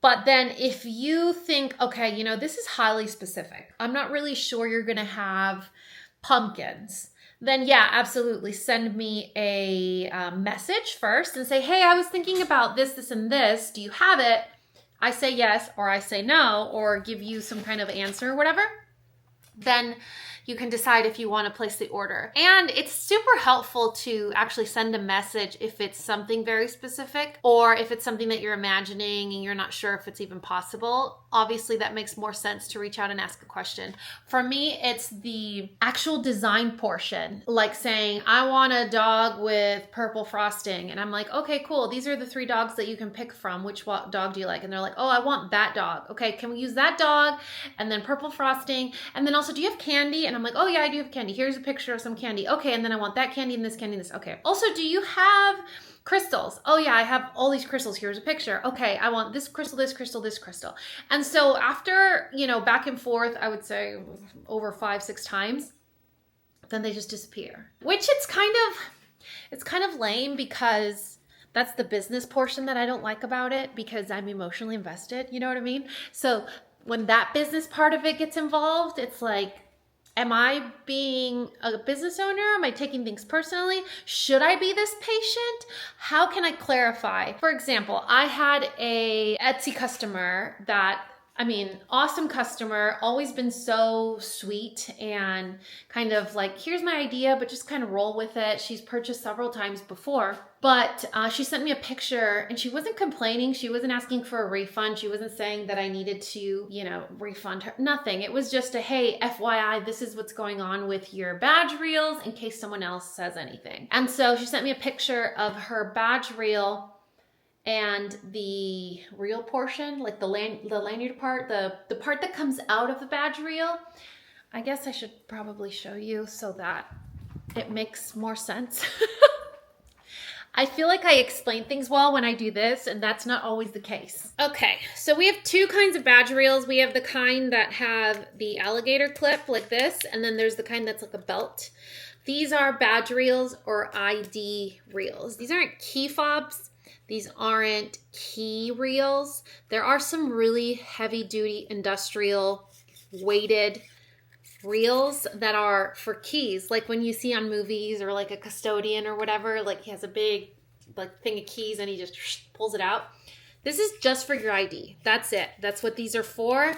But then if you think, okay, this is highly specific, I'm not really sure you're going to have pumpkins, then yeah, absolutely send me a message first and say, hey, I was thinking about this, this, and this. Do you have it? I say yes, or I say no, or give you some kind of answer or whatever. Then you can decide if you want to place the order. And it's super helpful to actually send a message if it's something very specific or if it's something that you're imagining and you're not sure if it's even possible. obviously that makes more sense to reach out and ask a question. For me, it's the actual design portion, like saying, I want a dog with purple frosting. And I'm like, okay, cool. These are the 3 dogs that you can pick from. Which dog do you like? And they're like, oh, I want that dog. Okay, can we use that dog? And then purple frosting. And then also, do you have candy? And I'm like, oh yeah, I do have candy. Here's a picture of some candy. Okay, and then I want that candy and this candy and this. Okay. Also, do you have crystals? Oh yeah, I have all these crystals. Here's a picture. Okay, I want this crystal, this crystal, this crystal. And so after, back and forth, I would say over 5-6 times, then they just disappear. Which it's kind of lame, because that's the business portion that I don't like about it, because I'm emotionally invested, you know what I mean? So when that business part of it gets involved, it's like, am I being a business owner? Am I taking things personally? Should I be this patient? How can I clarify? For example, I had a Etsy customer that, awesome customer, always been so sweet and kind of like, here's my idea, but just kind of roll with it. She's purchased several times before, but she sent me a picture and she wasn't complaining. She wasn't asking for a refund. She wasn't saying that I needed to, refund her. Nothing. It was just a, hey, FYI, this is what's going on with your badge reels in case someone else says anything. And so she sent me a picture of her badge reel and the reel portion, like the lanyard part, the part that comes out of the badge reel. I guess I should probably show you so that it makes more sense. I feel like I explain things well when I do this, and that's not always the case. Okay, so we have 2 kinds of badge reels. We have the kind that have the alligator clip like this, and then there's the kind that's like a belt. These are badge reels or ID reels. These aren't key fobs. These aren't key reels. There are some really heavy duty industrial weighted reels that are for keys. Like when you see on movies, or like a custodian or whatever, like he has a big thing of keys and he just pulls it out. This is just for your ID. That's it. That's what these are for.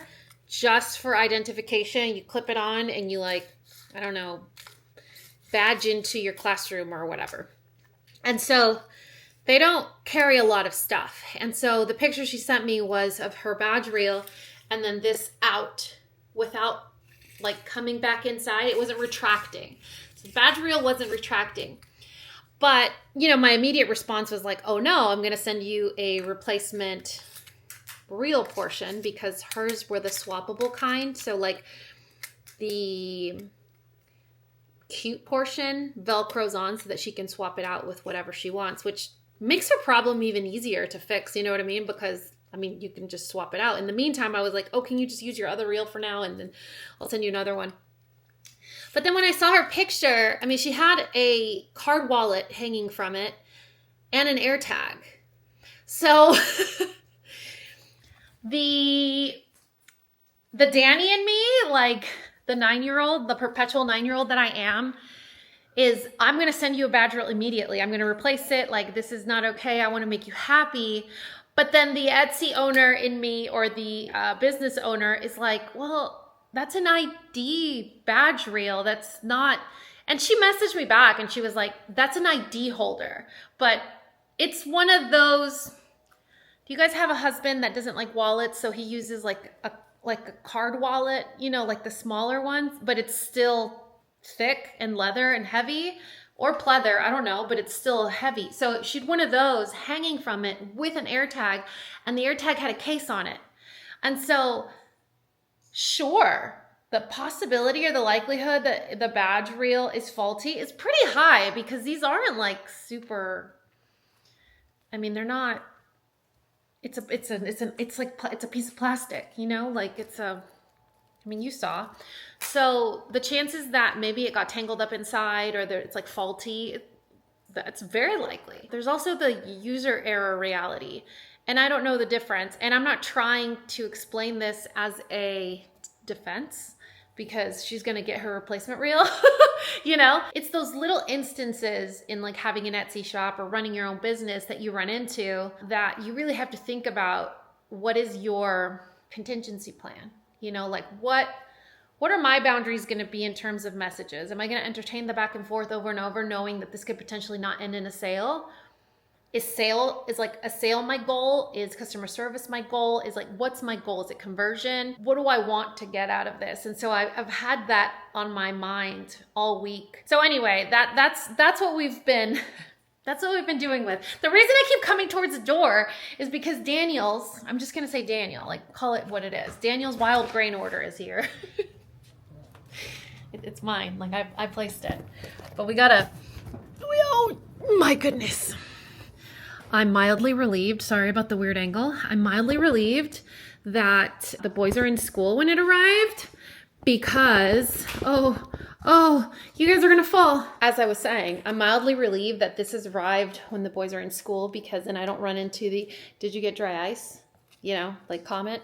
Just for identification. You clip it on and you badge into your classroom or whatever. And so they don't carry a lot of stuff. And so the picture she sent me was of her badge reel and then this out without coming back inside. It wasn't retracting. So the badge reel wasn't retracting. But, my immediate response was like, oh no, I'm going to send you a replacement reel portion, because hers were the swappable kind. So the cute portion Velcros on so that she can swap it out with whatever she wants, which makes her problem even easier to fix. You know what I mean? Because you can just swap it out. In the meantime, I was like, oh, can you just use your other reel for now? And then I'll send you another one. But then when I saw her picture, she had a card wallet hanging from it and an AirTag. So the Dani in me, the 9-year-old, the perpetual 9-year-old that I am, is I'm going to send you a badge reel immediately. I'm going to replace it. This is not okay. I want to make you happy. But then the Etsy owner in me, or the business owner, is like, well, that's an ID badge reel. That's not. And she messaged me back and she was like, that's an ID holder. But it's one of those. Do you guys have a husband that doesn't like wallets? So he uses a card wallet, the smaller ones, but it's still thick and leather and heavy, or pleather, I don't know, but it's still heavy. So she'd one of those hanging from it with an AirTag, and the AirTag had a case on it. And so, sure, the possibility or the likelihood that the badge reel is faulty is pretty high, because these aren't super, they're not, it's a piece of plastic, you saw. So the chances that maybe it got tangled up inside, or that it's faulty, that's very likely. There's also the user error reality, and I don't know the difference. And I'm not trying to explain this as a defense, because she's going to get her replacement reel. It's those little instances in having an Etsy shop or running your own business that you run into, that you really have to think about, what is your contingency plan? What are my boundaries going to be in terms of messages? Am I going to entertain the back and forth over and over, knowing that this could potentially not end in a sale? Is like a sale my goal? Is customer service my goal? Is like, what's my goal? Is it conversion? What do I want to get out of this? And so I've had that on my mind all week. So anyway, that's what we've been that's what we've been doing with. The reason I keep coming towards the door is because Daniel's, I'm just gonna say Daniel, like call it what it is. Daniel's Wildgrain order is here. It's mine, like I placed it. But oh my goodness. I'm mildly relieved, sorry about the weird angle. I'm mildly relieved that the boys are in school when it arrived because, oh, you guys are gonna fall. As I was saying, I'm mildly relieved that this has arrived when the boys are in school because then I don't run into the, did you get dry ice? You know, like comment.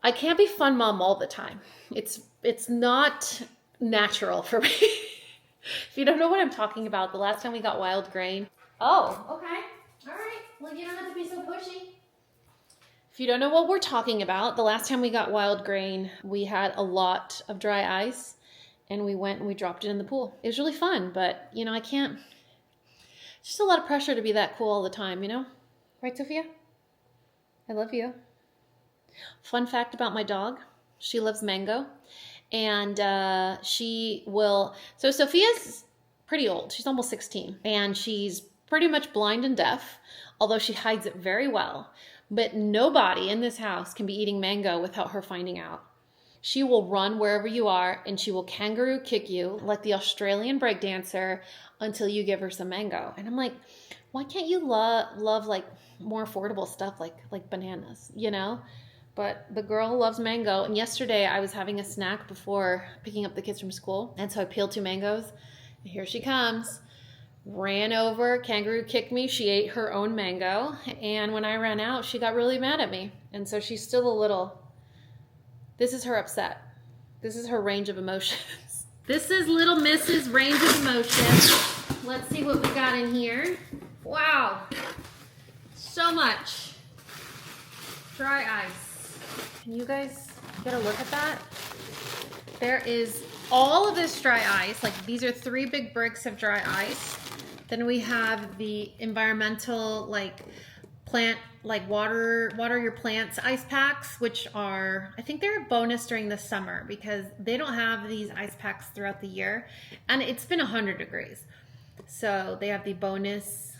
I can't be fun mom all the time. It's not natural for me. If you don't know what I'm talking about, the last time we got Wildgrain. Oh, okay. All right. Well, you don't have to be so pushy. If you don't know what we're talking about, the last time we got Wildgrain, we had a lot of dry ice and we went and we dropped it in the pool. It was really fun, but you know, I can't, it's just a lot of pressure to be that cool all the time, you know? Right, Sophia? I love you. Fun fact about my dog, she loves mango and so Sophia's pretty old. She's almost 16 and she's pretty much blind and deaf, although she hides it very well. But nobody in this house can be eating mango without her finding out. She will run wherever you are and she will kangaroo kick you like the Australian breakdancer until you give her some mango. And I'm like, why can't you love like more affordable stuff like bananas, you know? But the girl loves mango. And yesterday I was having a snack before picking up the kids from school. And so I peeled 2 mangoes. And here she comes. Ran over, kangaroo kicked me. She ate her own mango. And when I ran out, she got really mad at me. And so she's still a little, this is her upset. This is her range of emotions. This is little Mrs. range of emotions. Let's see what we got in here. Wow. So much dry ice. Can you guys get a look at that? There is all of this dry ice. Like these are 3 big bricks of dry ice. Then we have the environmental like plant, like water your plants ice packs, which are, I think they're a bonus during the summer because they don't have these ice packs throughout the year. And it's been 100 degrees. So they have the bonus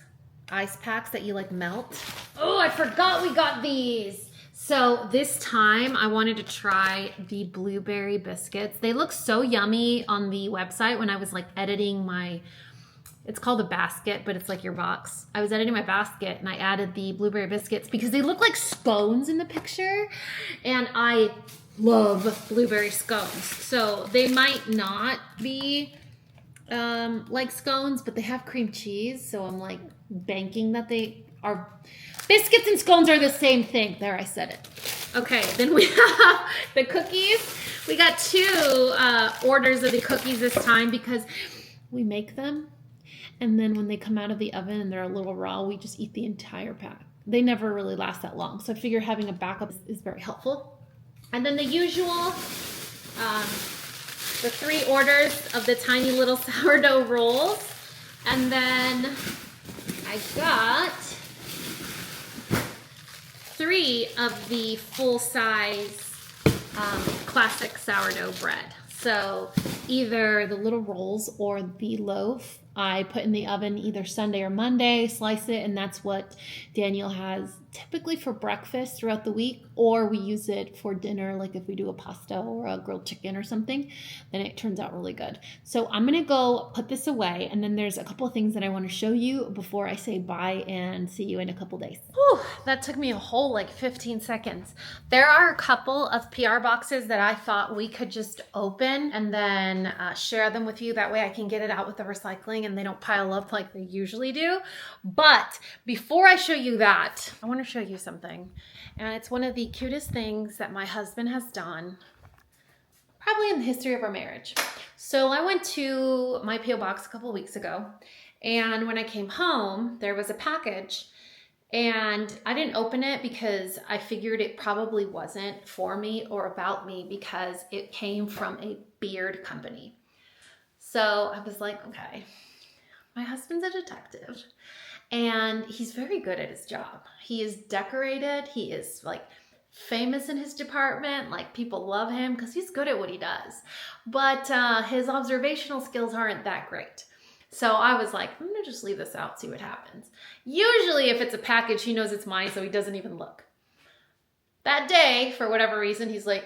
ice packs that you like melt. Oh, I forgot we got these. So this time I wanted to try the blueberry biscuits. They look so yummy on the website when I was like editing my, it's called a basket, but it's like your box. I was editing my basket and I added the blueberry biscuits because they look like scones in the picture. And I love blueberry scones. So they might not be like scones, but they have cream cheese. So I'm like banking that they are. Biscuits and scones are the same thing. There, I said it. Okay, then we have the cookies. We got 2 orders of the cookies this time because we make them. And then when they come out of the oven and they're a little raw, we just eat the entire pack. They never really last that long. So I figure having a backup is very helpful. And then the usual, the 3 orders of the tiny little sourdough rolls. And then I got 3 of the full-size classic sourdough bread. So either the little rolls or the loaf I put in the oven either Sunday or Monday, slice it, and that's what Daniel has typically for breakfast throughout the week, or we use it for dinner, like if we do a pasta or a grilled chicken or something, then it turns out really good. So I'm gonna go put this away, and then there's a couple of things that I wanna show you before I say bye and see you in a couple days. Whew, that took me a whole like 15 seconds. There are a couple of PR boxes that I thought we could just open and then share them with you. That way I can get it out with the recycling and they don't pile up like they usually do. But before I show you that, I want to show you something. And it's one of the cutest things that my husband has done, probably in the history of our marriage. So I went to my P.O. box a couple of weeks ago, and when I came home, there was a package, and I didn't open it because I figured it probably wasn't for me or about me because it came from a beard company. So I was like, okay, my husband's a detective, and he's very good at his job. He is decorated. He is like famous in his department. Like people love him because he's good at what he does. But his observational skills aren't that great. So I was like, I'm gonna just leave this out, see what happens. Usually if it's a package, he knows it's mine, so he doesn't even look. That day, for whatever reason, he's like,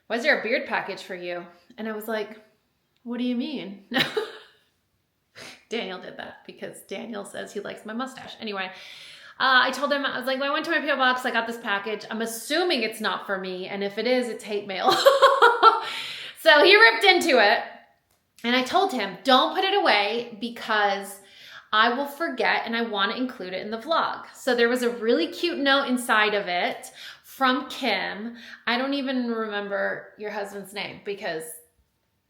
why is there a beard package for you? And I was like, what do you mean? Daniel did that because Daniel says he likes my mustache. Anyway, I told him, I was like, well, I went to my PO box, I got this package. I'm assuming it's not for me, and if it is, it's hate mail. So he ripped into it. And I told him, don't put it away because I will forget and I want to include it in the vlog. So there was a really cute note inside of it from Kim. I don't even remember your husband's name because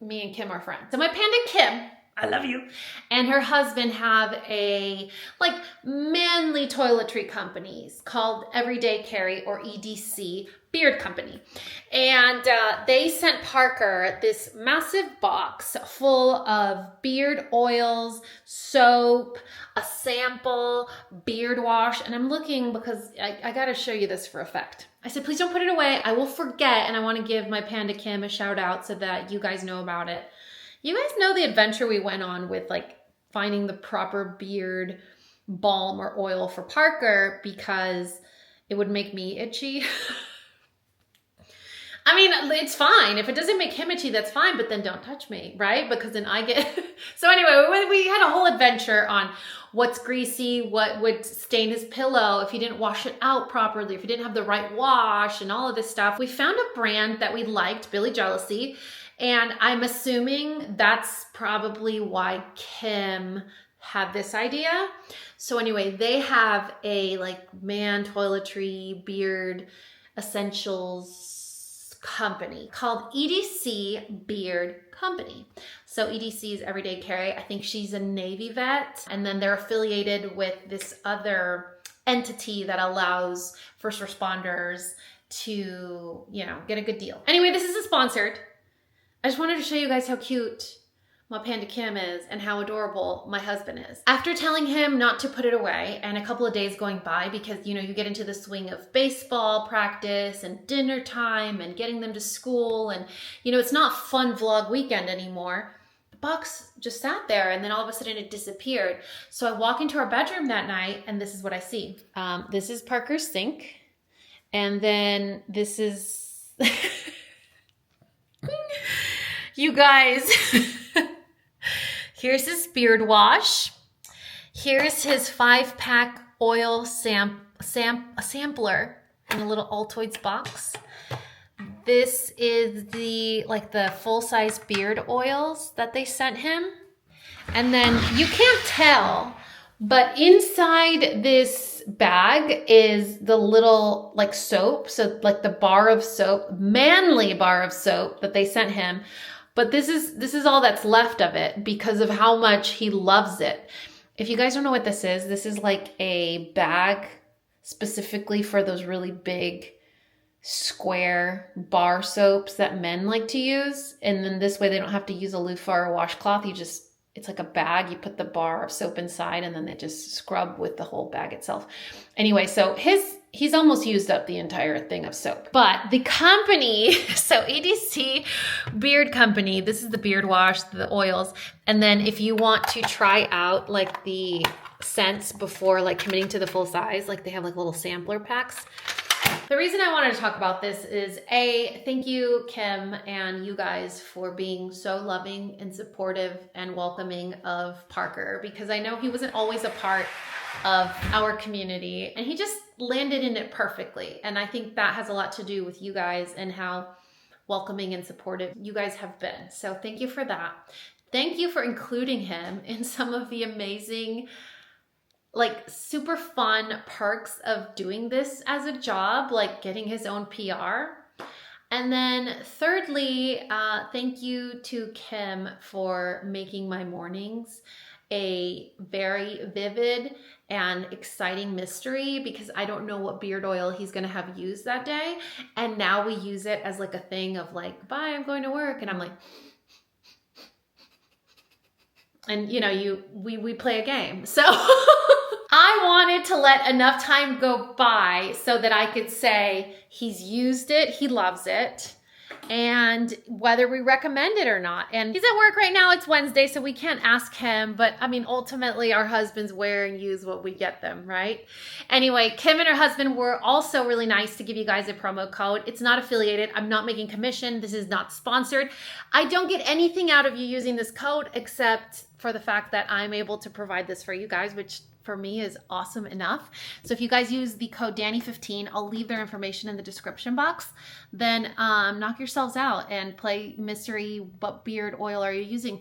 me and Kim are friends. So my panda Kim, I love you, and her husband have a like manly toiletry companies called Everyday Carry or EDC beard company. And they sent Parker this massive box full of beard oils, soap, a sample, beard wash. And I'm looking because I got to show you this for effect. I said, please don't put it away. I will forget. And I want to give my panda Kim a shout out so that you guys know about it. You guys know the adventure we went on with like finding the proper beard balm or oil for Parker because it would make me itchy. I mean, it's fine. If it doesn't make him itchy, that's fine, but then don't touch me, right? Because then I get... So anyway, we had a whole adventure on what's greasy, what would stain his pillow if he didn't wash it out properly, if he didn't have the right wash and all of this stuff. We found a brand that we liked, Billy Jealousy, and I'm assuming that's probably why Kim had this idea. So anyway, they have a like man toiletry beard essentials company called EDC Beard Company. So EDC is Everyday Carry. I think she's a Navy vet, and then they're affiliated with this other entity that allows first responders to, you know, get a good deal. Anyway, this isn't sponsored. I just wanted to show you guys how cute my panda Kim is and how adorable my husband is. After telling him not to put it away and a couple of days going by because, you know, you get into the swing of baseball practice and dinner time and getting them to school and, you know, it's not fun vlog weekend anymore. The box just sat there and then all of a sudden it disappeared. So I walk into our bedroom that night and this is what I see. This is Parker's sink. And then this is... You guys... Here's his beard wash. Here's his 5-pack oil sampler in a little Altoids box. This is the full-size beard oils that they sent him. And then you can't tell, but inside this bag is the little like soap. So like the bar of soap, manly bar of soap that they sent him. But this is all that's left of it because of how much he loves it. If you guys don't know what this is like a bag specifically for those really big square bar soaps that men like to use. And then this way they don't have to use a loofah or a washcloth. It's like a bag. You put the bar of soap inside and then they just scrub with the whole bag itself. Anyway, so he's almost used up the entire thing of soap. But the company, so EDC Beard Company, this is the beard wash, the oils. And then if you want to try out like the scents before like committing to the full size, like they have like little sampler packs. The reason I wanted to talk about this is thank you, Kim, and you guys for being so loving and supportive and welcoming of Parker, because I know he wasn't always a part of our community and he just landed in it perfectly. And I think that has a lot to do with you guys and how welcoming and supportive you guys have been. So thank you for that. Thank you for including him in some of the amazing, like super fun perks of doing this as a job, like getting his own PR. And then thirdly, thank you to Kim for making my mornings a very vivid and exciting mystery, because I don't know what beard oil he's gonna have used that day. And now we use it as like a thing of like, bye, I'm going to work. And I'm like, And you know, we play a game. So I wanted to let enough time go by so that I could say he's used it, he loves it, and whether we recommend it or not. And he's at work right now, it's Wednesday, so we can't ask him, but I mean, ultimately our husbands wear and use what we get them, right? Anyway, Kim and her husband were also really nice to give you guys a promo code. It's not affiliated. I'm not making commission. This is not sponsored. I don't get anything out of you using this code except for the fact that I'm able to provide this for you guys, which for me is awesome enough. So if you guys use the code Dani15, I'll leave their information in the description box. Then knock yourselves out and play mystery what beard oil are you using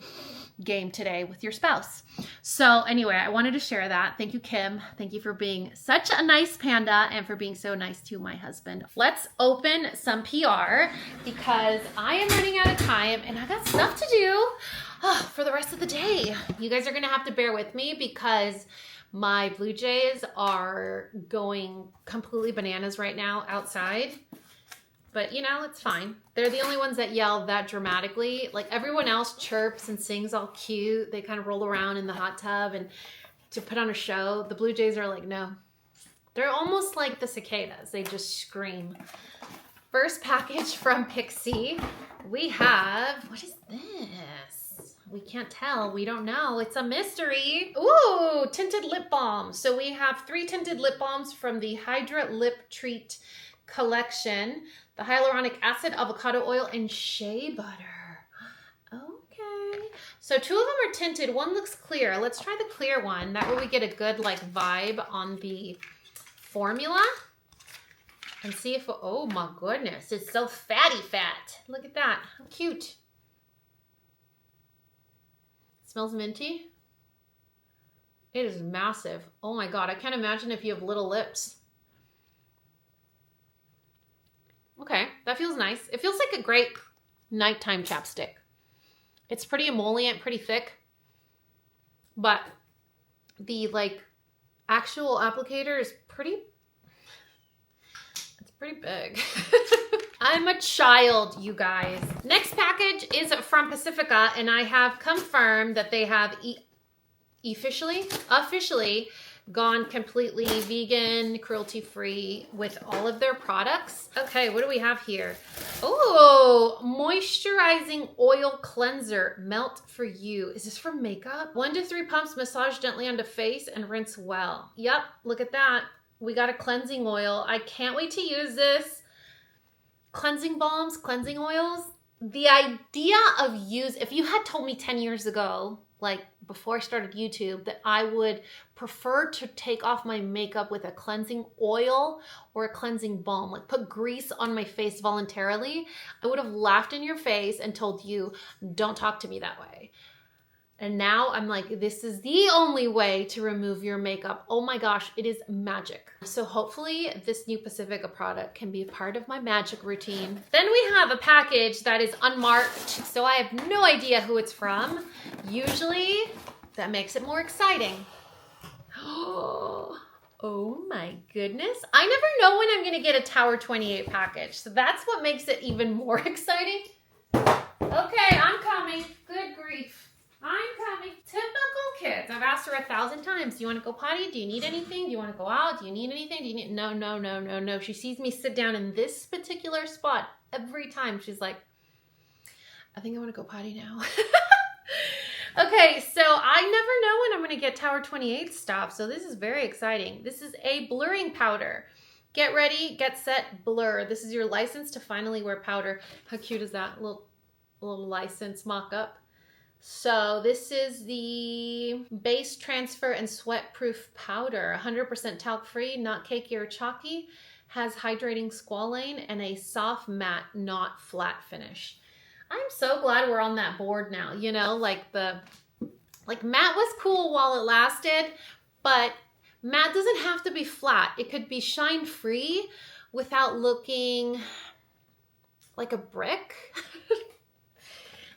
game today with your spouse. So anyway, I wanted to share that. Thank you, Kim. Thank you for being such a nice panda and for being so nice to my husband. Let's open some PR because I am running out of time and I got stuff to do for the rest of the day. You guys are gonna have to bear with me because my Blue Jays are going completely bananas right now outside. But you know, it's fine. They're the only ones that yell that dramatically. Like everyone else chirps and sings all cute. They kind of roll around in the hot tub and to put on a show. The Blue Jays are like, no. They're almost like the cicadas. They just scream. First package from Pixie. We have, what is this? We can't tell. We don't know. It's a mystery. Ooh, tinted lip balm. So we have 3 tinted lip balms from the Hydra Lip Treat collection. The hyaluronic acid, avocado oil, and shea butter. Okay. So 2 of them are tinted. One looks clear. Let's try the clear one. That way we get a good like vibe on the formula. And see if, oh my goodness, it's so fatty fat. Look at that. How cute. Smells minty. It is massive. Oh my God, I can't imagine if you have little lips. Okay, that feels nice. It feels like a great nighttime chapstick. It's pretty emollient, pretty thick. But the like actual applicator is pretty big. I'm a child, you guys. Next package is from Pacifica, and I have confirmed that they have officially gone completely vegan, cruelty-free with all of their products. Okay, what do we have here? Oh, moisturizing oil cleanser, melt for you. Is this for makeup? 1 to 3 pumps, massage gently onto face and rinse well. Yep, look at that. We got a cleansing oil. I can't wait to use this. Cleansing balms, cleansing oils. The idea of if you had told me 10 years ago, like before I started YouTube, that I would prefer to take off my makeup with a cleansing oil or a cleansing balm, like put grease on my face voluntarily, I would have laughed in your face and told you, don't talk to me that way. And now I'm like, this is the only way to remove your makeup. Oh my gosh, it is magic. So hopefully this new Pacifica product can be a part of my magic routine. Then we have a package that is unmarked, so I have no idea who it's from. Usually that makes it more exciting. Oh my goodness. I never know when I'm gonna get a Tower 28 package, so that's what makes it even more exciting. Okay, I'm coming. Good grief. I'm coming. Typical kids. I've asked her 1,000 times. Do you want to go potty? Do you need anything? Do you want to go out? Do you need anything? Do you need... No. She sees me sit down in this particular spot every time. She's like, I think I want to go potty now. Okay, so I never know when I'm going to get Tower 28 stuff. So this is very exciting. This is a blurring powder. Get ready, get set, blur. This is your license to finally wear powder. How cute is that? Little license mock-up. So this is the base transfer and sweat proof powder, 100% talc free, not cakey or chalky, has hydrating squalane and a soft matte, not flat finish. I'm so glad we're on that board now. You know, like matte was cool while it lasted, but matte doesn't have to be flat. It could be shine free without looking like a brick.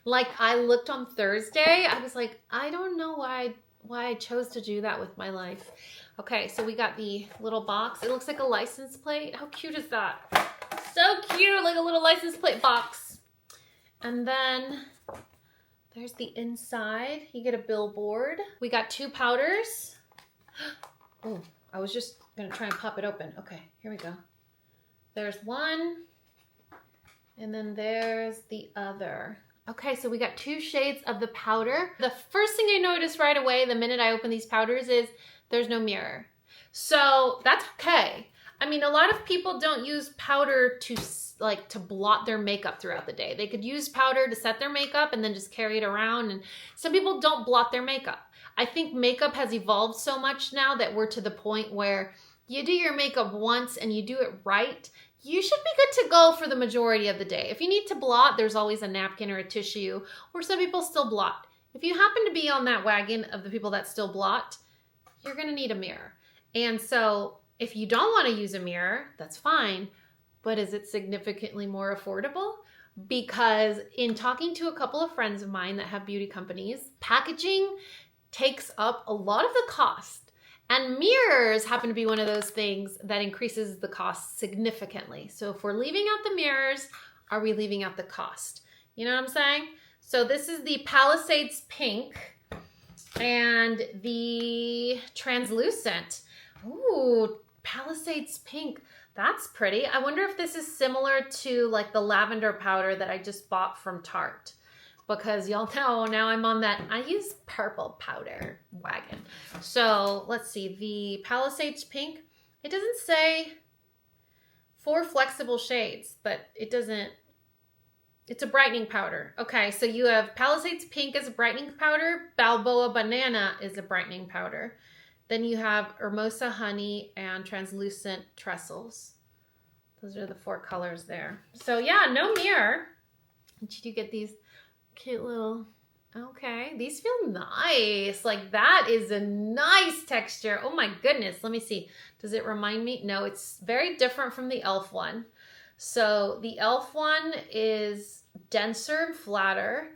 Like I looked on Thursday, I was like, I don't know why I chose to do that with my life. Okay, so we got the little box. It looks like a license plate. How cute is that? So cute, like a little license plate box. And then There's the inside. You get a billboard. We got 2 powders. Oh, I was just gonna try and pop it open. Okay, here we go. There's one, and then there's the other. Okay, so we got 2 shades of the powder. The first thing I noticed right away the minute I open these powders is there's no mirror. So that's okay. I mean, a lot of people don't use powder to blot their makeup throughout the day. They could use powder to set their makeup and then just carry it around. And some people don't blot their makeup. I think makeup has evolved so much now that we're to the point where you do your makeup once and you do it right, you should be good to go for the majority of the day. If you need to blot, there's always a napkin or a tissue, or some people still blot. If you happen to be on that wagon of the people that still blot, you're gonna need a mirror. And so if you don't wanna use a mirror, that's fine, but is it significantly more affordable? Because in talking to a couple of friends of mine that have beauty companies, packaging takes up a lot of the cost. And mirrors happen to be one of those things that increases the cost significantly. So if we're leaving out the mirrors, are we leaving out the cost? You know what I'm saying? So this is the Palisades Pink and the Translucent. Ooh, Palisades Pink. That's pretty. I wonder if this is similar to like the lavender powder that I just bought from Tarte. Because y'all know now I'm on that I use purple powder wagon. So let's see, the Palisades Pink, it doesn't say 4 flexible shades, but it doesn't, it's a brightening powder. Okay, so you have Palisades Pink as a brightening powder, Balboa Banana is a brightening powder. Then you have Hermosa Honey and Translucent Trestles. Those are the 4 colors there. So yeah, no mirror. But you do get these cute little, okay, these feel nice. Like that is a nice texture. Oh my goodness, let me see. Does it remind me? No, it's very different from the e.l.f. one. So the e.l.f. one is denser and flatter.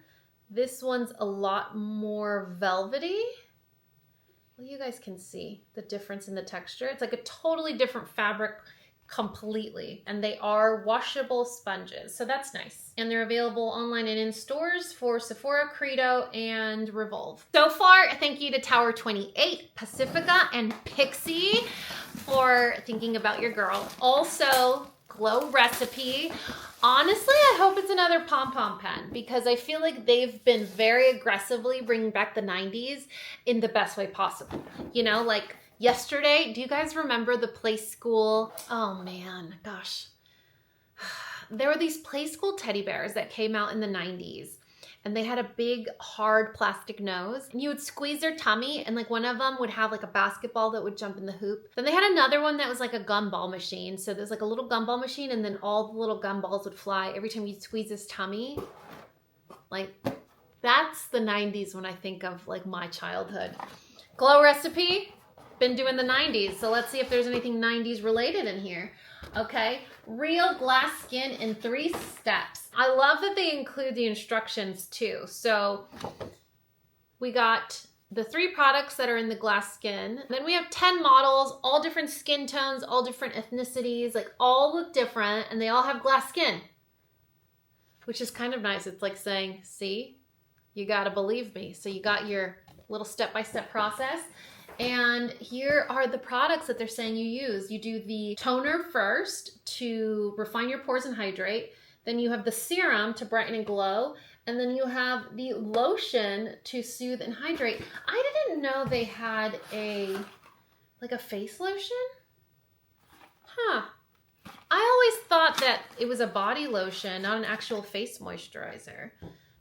This one's a lot more velvety. Well, you guys can see the difference in the texture. It's like a totally different fabric completely, and they are washable sponges, so that's nice. And they're available online and in stores for Sephora, Credo, and Revolve. So far, thank you to Tower 28, Pacifica, and Pixie for thinking about your girl. Also, Glow Recipe. Honestly, I hope it's another pom-pom pen because I feel like they've been very aggressively bringing back the 90s in the best way possible. You know, like yesterday, do you guys remember the Play School? Oh man, gosh. There were these Play School teddy bears that came out in the 90s. And they had a big, hard plastic nose. And you would squeeze their tummy, and like one of them would have like a basketball that would jump in the hoop. Then they had another one that was like a gumball machine. So there's like a little gumball machine, and then all the little gumballs would fly every time you'd squeeze his tummy. Like, that's the 90s when I think of like my childhood. Glow Recipe, been doing the 90s. So let's see if there's anything 90s related in here. Okay, real glass skin in 3 steps. I love that they include the instructions too. So we got the 3 products that are in the glass skin. Then we have 10 models, all different skin tones, all different ethnicities, like all look different, and they all have glass skin, which is kind of nice. It's like saying, see, you gotta believe me. So you got your little step-by-step process. And here are the products that they're saying you use. You do the toner first to refine your pores and hydrate. Then you have the serum to brighten and glow. And then you have the lotion to soothe and hydrate. I didn't know they had a face lotion. Huh. I always thought that it was a body lotion, not an actual face moisturizer.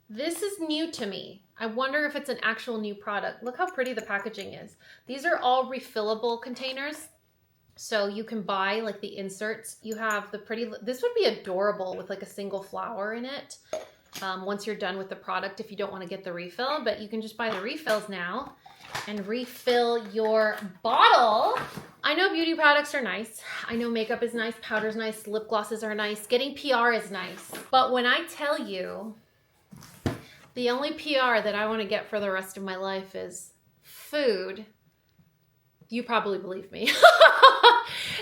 This is new to me. I wonder if it's an actual new product. Look how pretty the packaging is. These are all refillable containers. So you can buy like the inserts. You have the pretty, this would be adorable with like a single flower in it. Once you're done with the product, if you don't want to get the refill, but you can just buy the refills now and refill your bottle. I know beauty products are nice. I know makeup is nice, powder's nice, lip glosses are nice, getting PR is nice. But when I tell you, the only PR that I want to get for the rest of my life is food You probably believe me.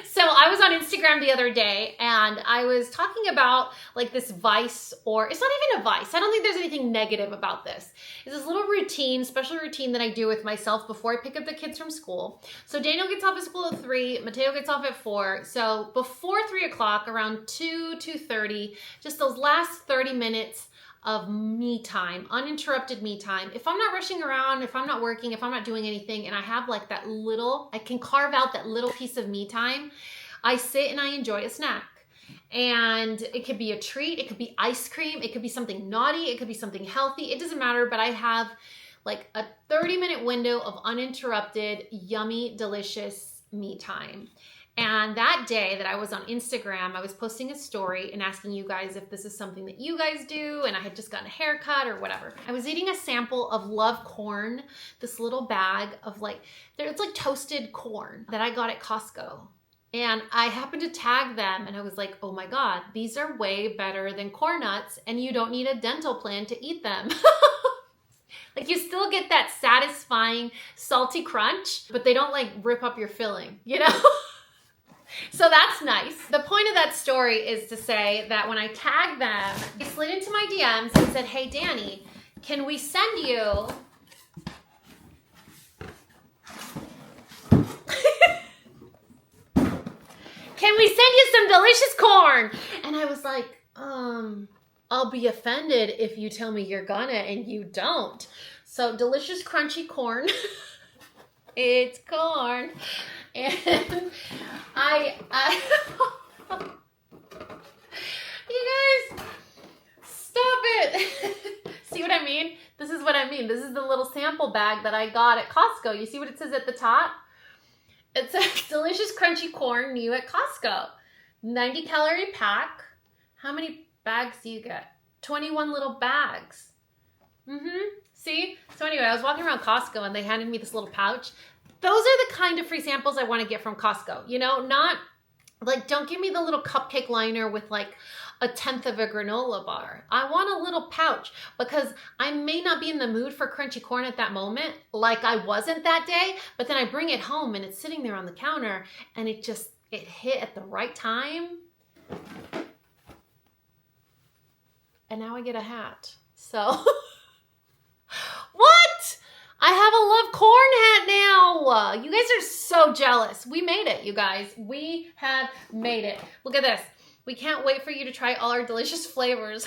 So I was on Instagram the other day and I was talking about like this vice, or it's not even a vice. I don't think there's anything negative about this. It's this little routine, special routine that I do with myself before I pick up the kids from school. So Daniel gets off of school at 3, Mateo gets off at 4. So before 3 o'clock, around 2:30, just those last 30 minutes of me time, uninterrupted me time. If I'm not rushing around, if I'm not working, if I'm not doing anything, and I have like that little, I can carve out that little piece of me time, I sit and I enjoy a snack. And it could be a treat, it could be ice cream, it could be something naughty, it could be something healthy, it doesn't matter, but I have like a 30-minute window of uninterrupted, yummy, delicious me time. And that day that I was on Instagram, I was posting a story and asking you guys if this is something that you guys do, and I had just gotten a haircut or whatever. I was eating a sample of Love Corn, this little bag of like, it's like toasted corn that I got at Costco. And I happened to tag them and I was like, oh my God, these are way better than corn nuts and you don't need a dental plan to eat them. Like you still get that satisfying salty crunch, but they don't like rip up your filling, you know? So that's nice. The point of that story is to say that when I tagged them, they slid into my DMs and said, hey, Dani, can we send you some delicious corn? And I was like, I'll be offended if you tell me you're gonna and you don't. So delicious crunchy corn. It's corn. And I you guys, stop it. See what I mean? This is what I mean. This is the little sample bag that I got at Costco. You see what it says at the top? It says delicious crunchy corn new at Costco. 90 calorie pack. How many bags do you get? 21 little bags. See? So anyway, I was walking around Costco and they handed me this little pouch. Those are the kind of free samples I want to get from Costco. You know, not like, don't give me the little cupcake liner with like a 1/10 of a granola bar. I want a little pouch because I may not be in the mood for crunchy corn at that moment, like I wasn't that day, but then I bring it home and it's sitting there on the counter and it hit at the right time. And now I get a hat. So, what? I have a Love Corn hat now. You guys are so jealous. We made it, you guys. We have made it. Look at this. We can't wait for you to try all our delicious flavors.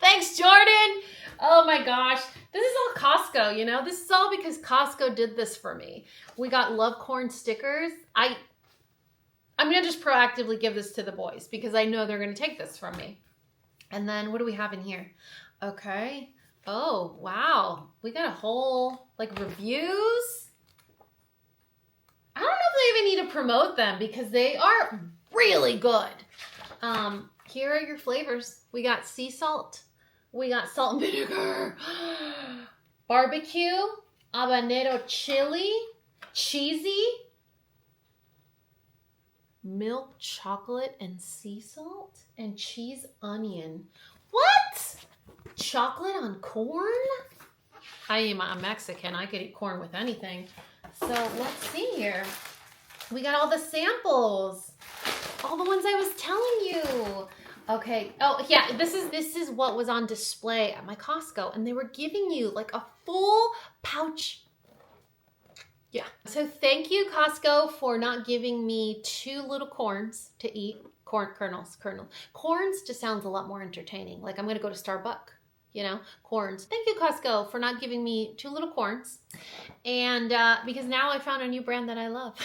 Thanks, Jordan. Oh my gosh. This is all Costco, you know? This is all because Costco did this for me. We got Love Corn stickers. I'm going to just proactively give this to the boys because I know they're going to take this from me. And then what do we have in here? Okay. Oh, wow. We got a whole, like, reviews. I don't know if they even need to promote them because they are really good. Here are your flavors. We got sea salt. We got salt and vinegar. Barbecue. Habanero chili. Cheesy. Milk chocolate and sea salt. And cheese onion. What? Chocolate on corn? I'm Mexican. I could eat corn with anything. So let's see here. We got all the samples. All the ones I was telling you. Okay. Oh, yeah. This is what was on display at my Costco. And they were giving you like a full pouch. Yeah. So thank you, Costco, for not giving me 2 little corns to eat. Kernels. Corns just sounds a lot more entertaining. Like I'm going to go to Starbucks. You know, corns. Thank you, Costco, for not giving me 2 little corns. And because now I found a new brand that I love.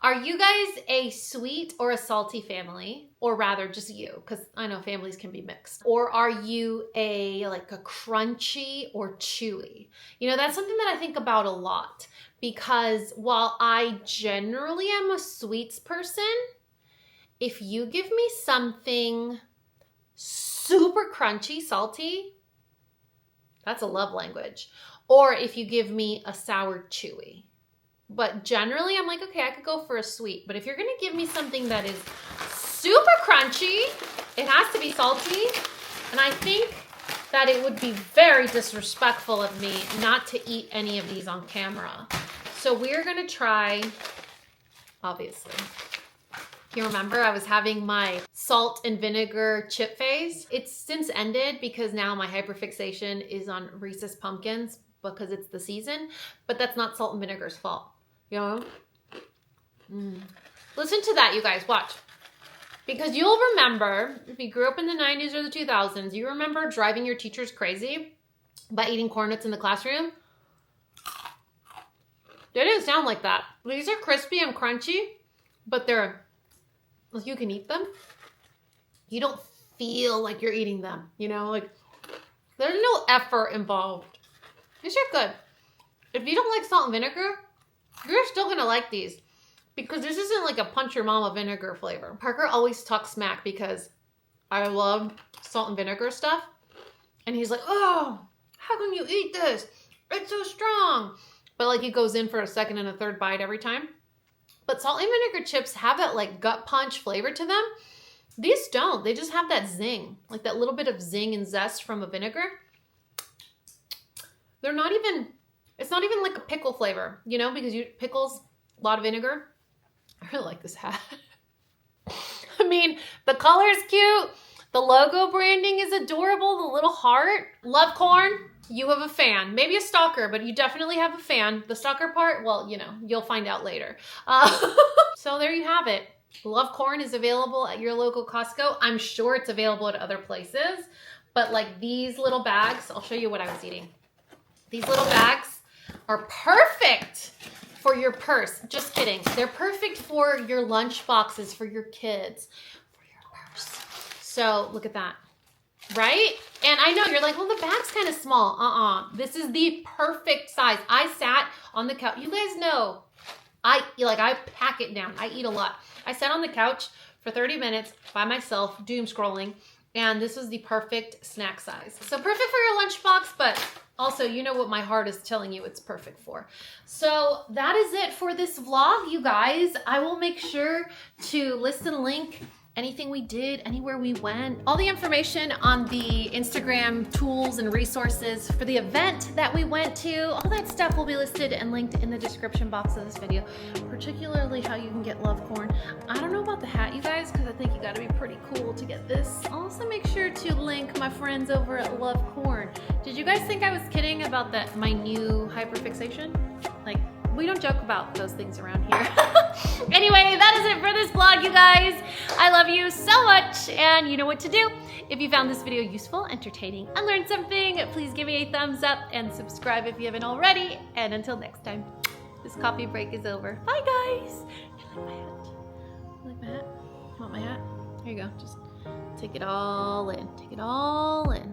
Are you guys a sweet or a salty family? Or rather, just you, because I know families can be mixed. Or are you like a crunchy or chewy? You know, that's something that I think about a lot. Because while I generally am a sweets person, if you give me something super crunchy, salty, that's a love language. Or if you give me a sour, chewy. But generally, I'm like, okay, I could go for a sweet. But if you're going to give me something that is super crunchy, it has to be salty. And I think that it would be very disrespectful of me not to eat any of these on camera. So we're gonna try, obviously. You remember I was having my salt and vinegar chip phase? It's since ended because now my hyperfixation is on Reese's pumpkins because it's the season, but that's not salt and vinegar's fault, you know? Listen to that, you guys, watch. Because you'll remember, if you grew up in the 90s or the 2000s, you remember driving your teachers crazy by eating corn nuts in the classroom? They didn't sound like that. These are crispy and crunchy, but they're, like, you can eat them. You don't feel like you're eating them, you know? Like, there's no effort involved. These are good. If you don't like salt and vinegar, you're still gonna like these. Because this isn't like a punch your mama vinegar flavor. Parker always talks smack because I love salt and vinegar stuff. And he's like, oh, how can you eat this? It's so strong. But like he goes in for a second and a third bite every time. But salt and vinegar chips have that like gut punch flavor to them. These don't. They just have that zing. Like that little bit of zing and zest from a vinegar. They're not even, it's not even like a pickle flavor, you know, because pickles, a lot of vinegar. I really like this hat. I mean, the color is cute. The logo branding is adorable. The little heart. Love corn. You have a fan. Maybe a stalker, but you definitely have a fan. The stalker part, well, you know, you'll find out later. So there you have it. Love corn is available at your local Costco. I'm sure it's available at other places. But like these little bags, I'll show you what I was eating. These little bags are perfect for your purse. Just kidding. They're perfect for your lunch boxes, for your kids, for your purse. So look at that, right? And I know you're like, well, the bag's kind of small. This is the perfect size. I sat on the couch. You guys know, I pack it down. I eat a lot. I sat on the couch for 30 minutes by myself, doom scrolling, and this is the perfect snack size. So perfect for your lunchbox, but also, you know what my heart is telling you it's perfect for. So that is it for this vlog, you guys. I will make sure to list and link anything we did, anywhere we went. All the information on the Instagram tools and resources for the event that we went to, all that stuff will be listed and linked in the description box of this video, particularly how you can get love corn. I don't know about the hat, you guys, because I think you gotta be pretty cool to get this. I'll also make sure to link my friends over at Love Corn. Did you guys think I was kidding about my new hyperfixation? Like, we don't joke about those things around here. Anyway, that is it for this vlog, you guys. I love you so much, and you know what to do. If you found this video useful, entertaining, and learned something, please give me a thumbs up and subscribe if you haven't already. And until next time, this coffee break is over. Bye, guys. You like my hat? You like my hat? You want my hat? Here you go. Just take it all in. Take it all in.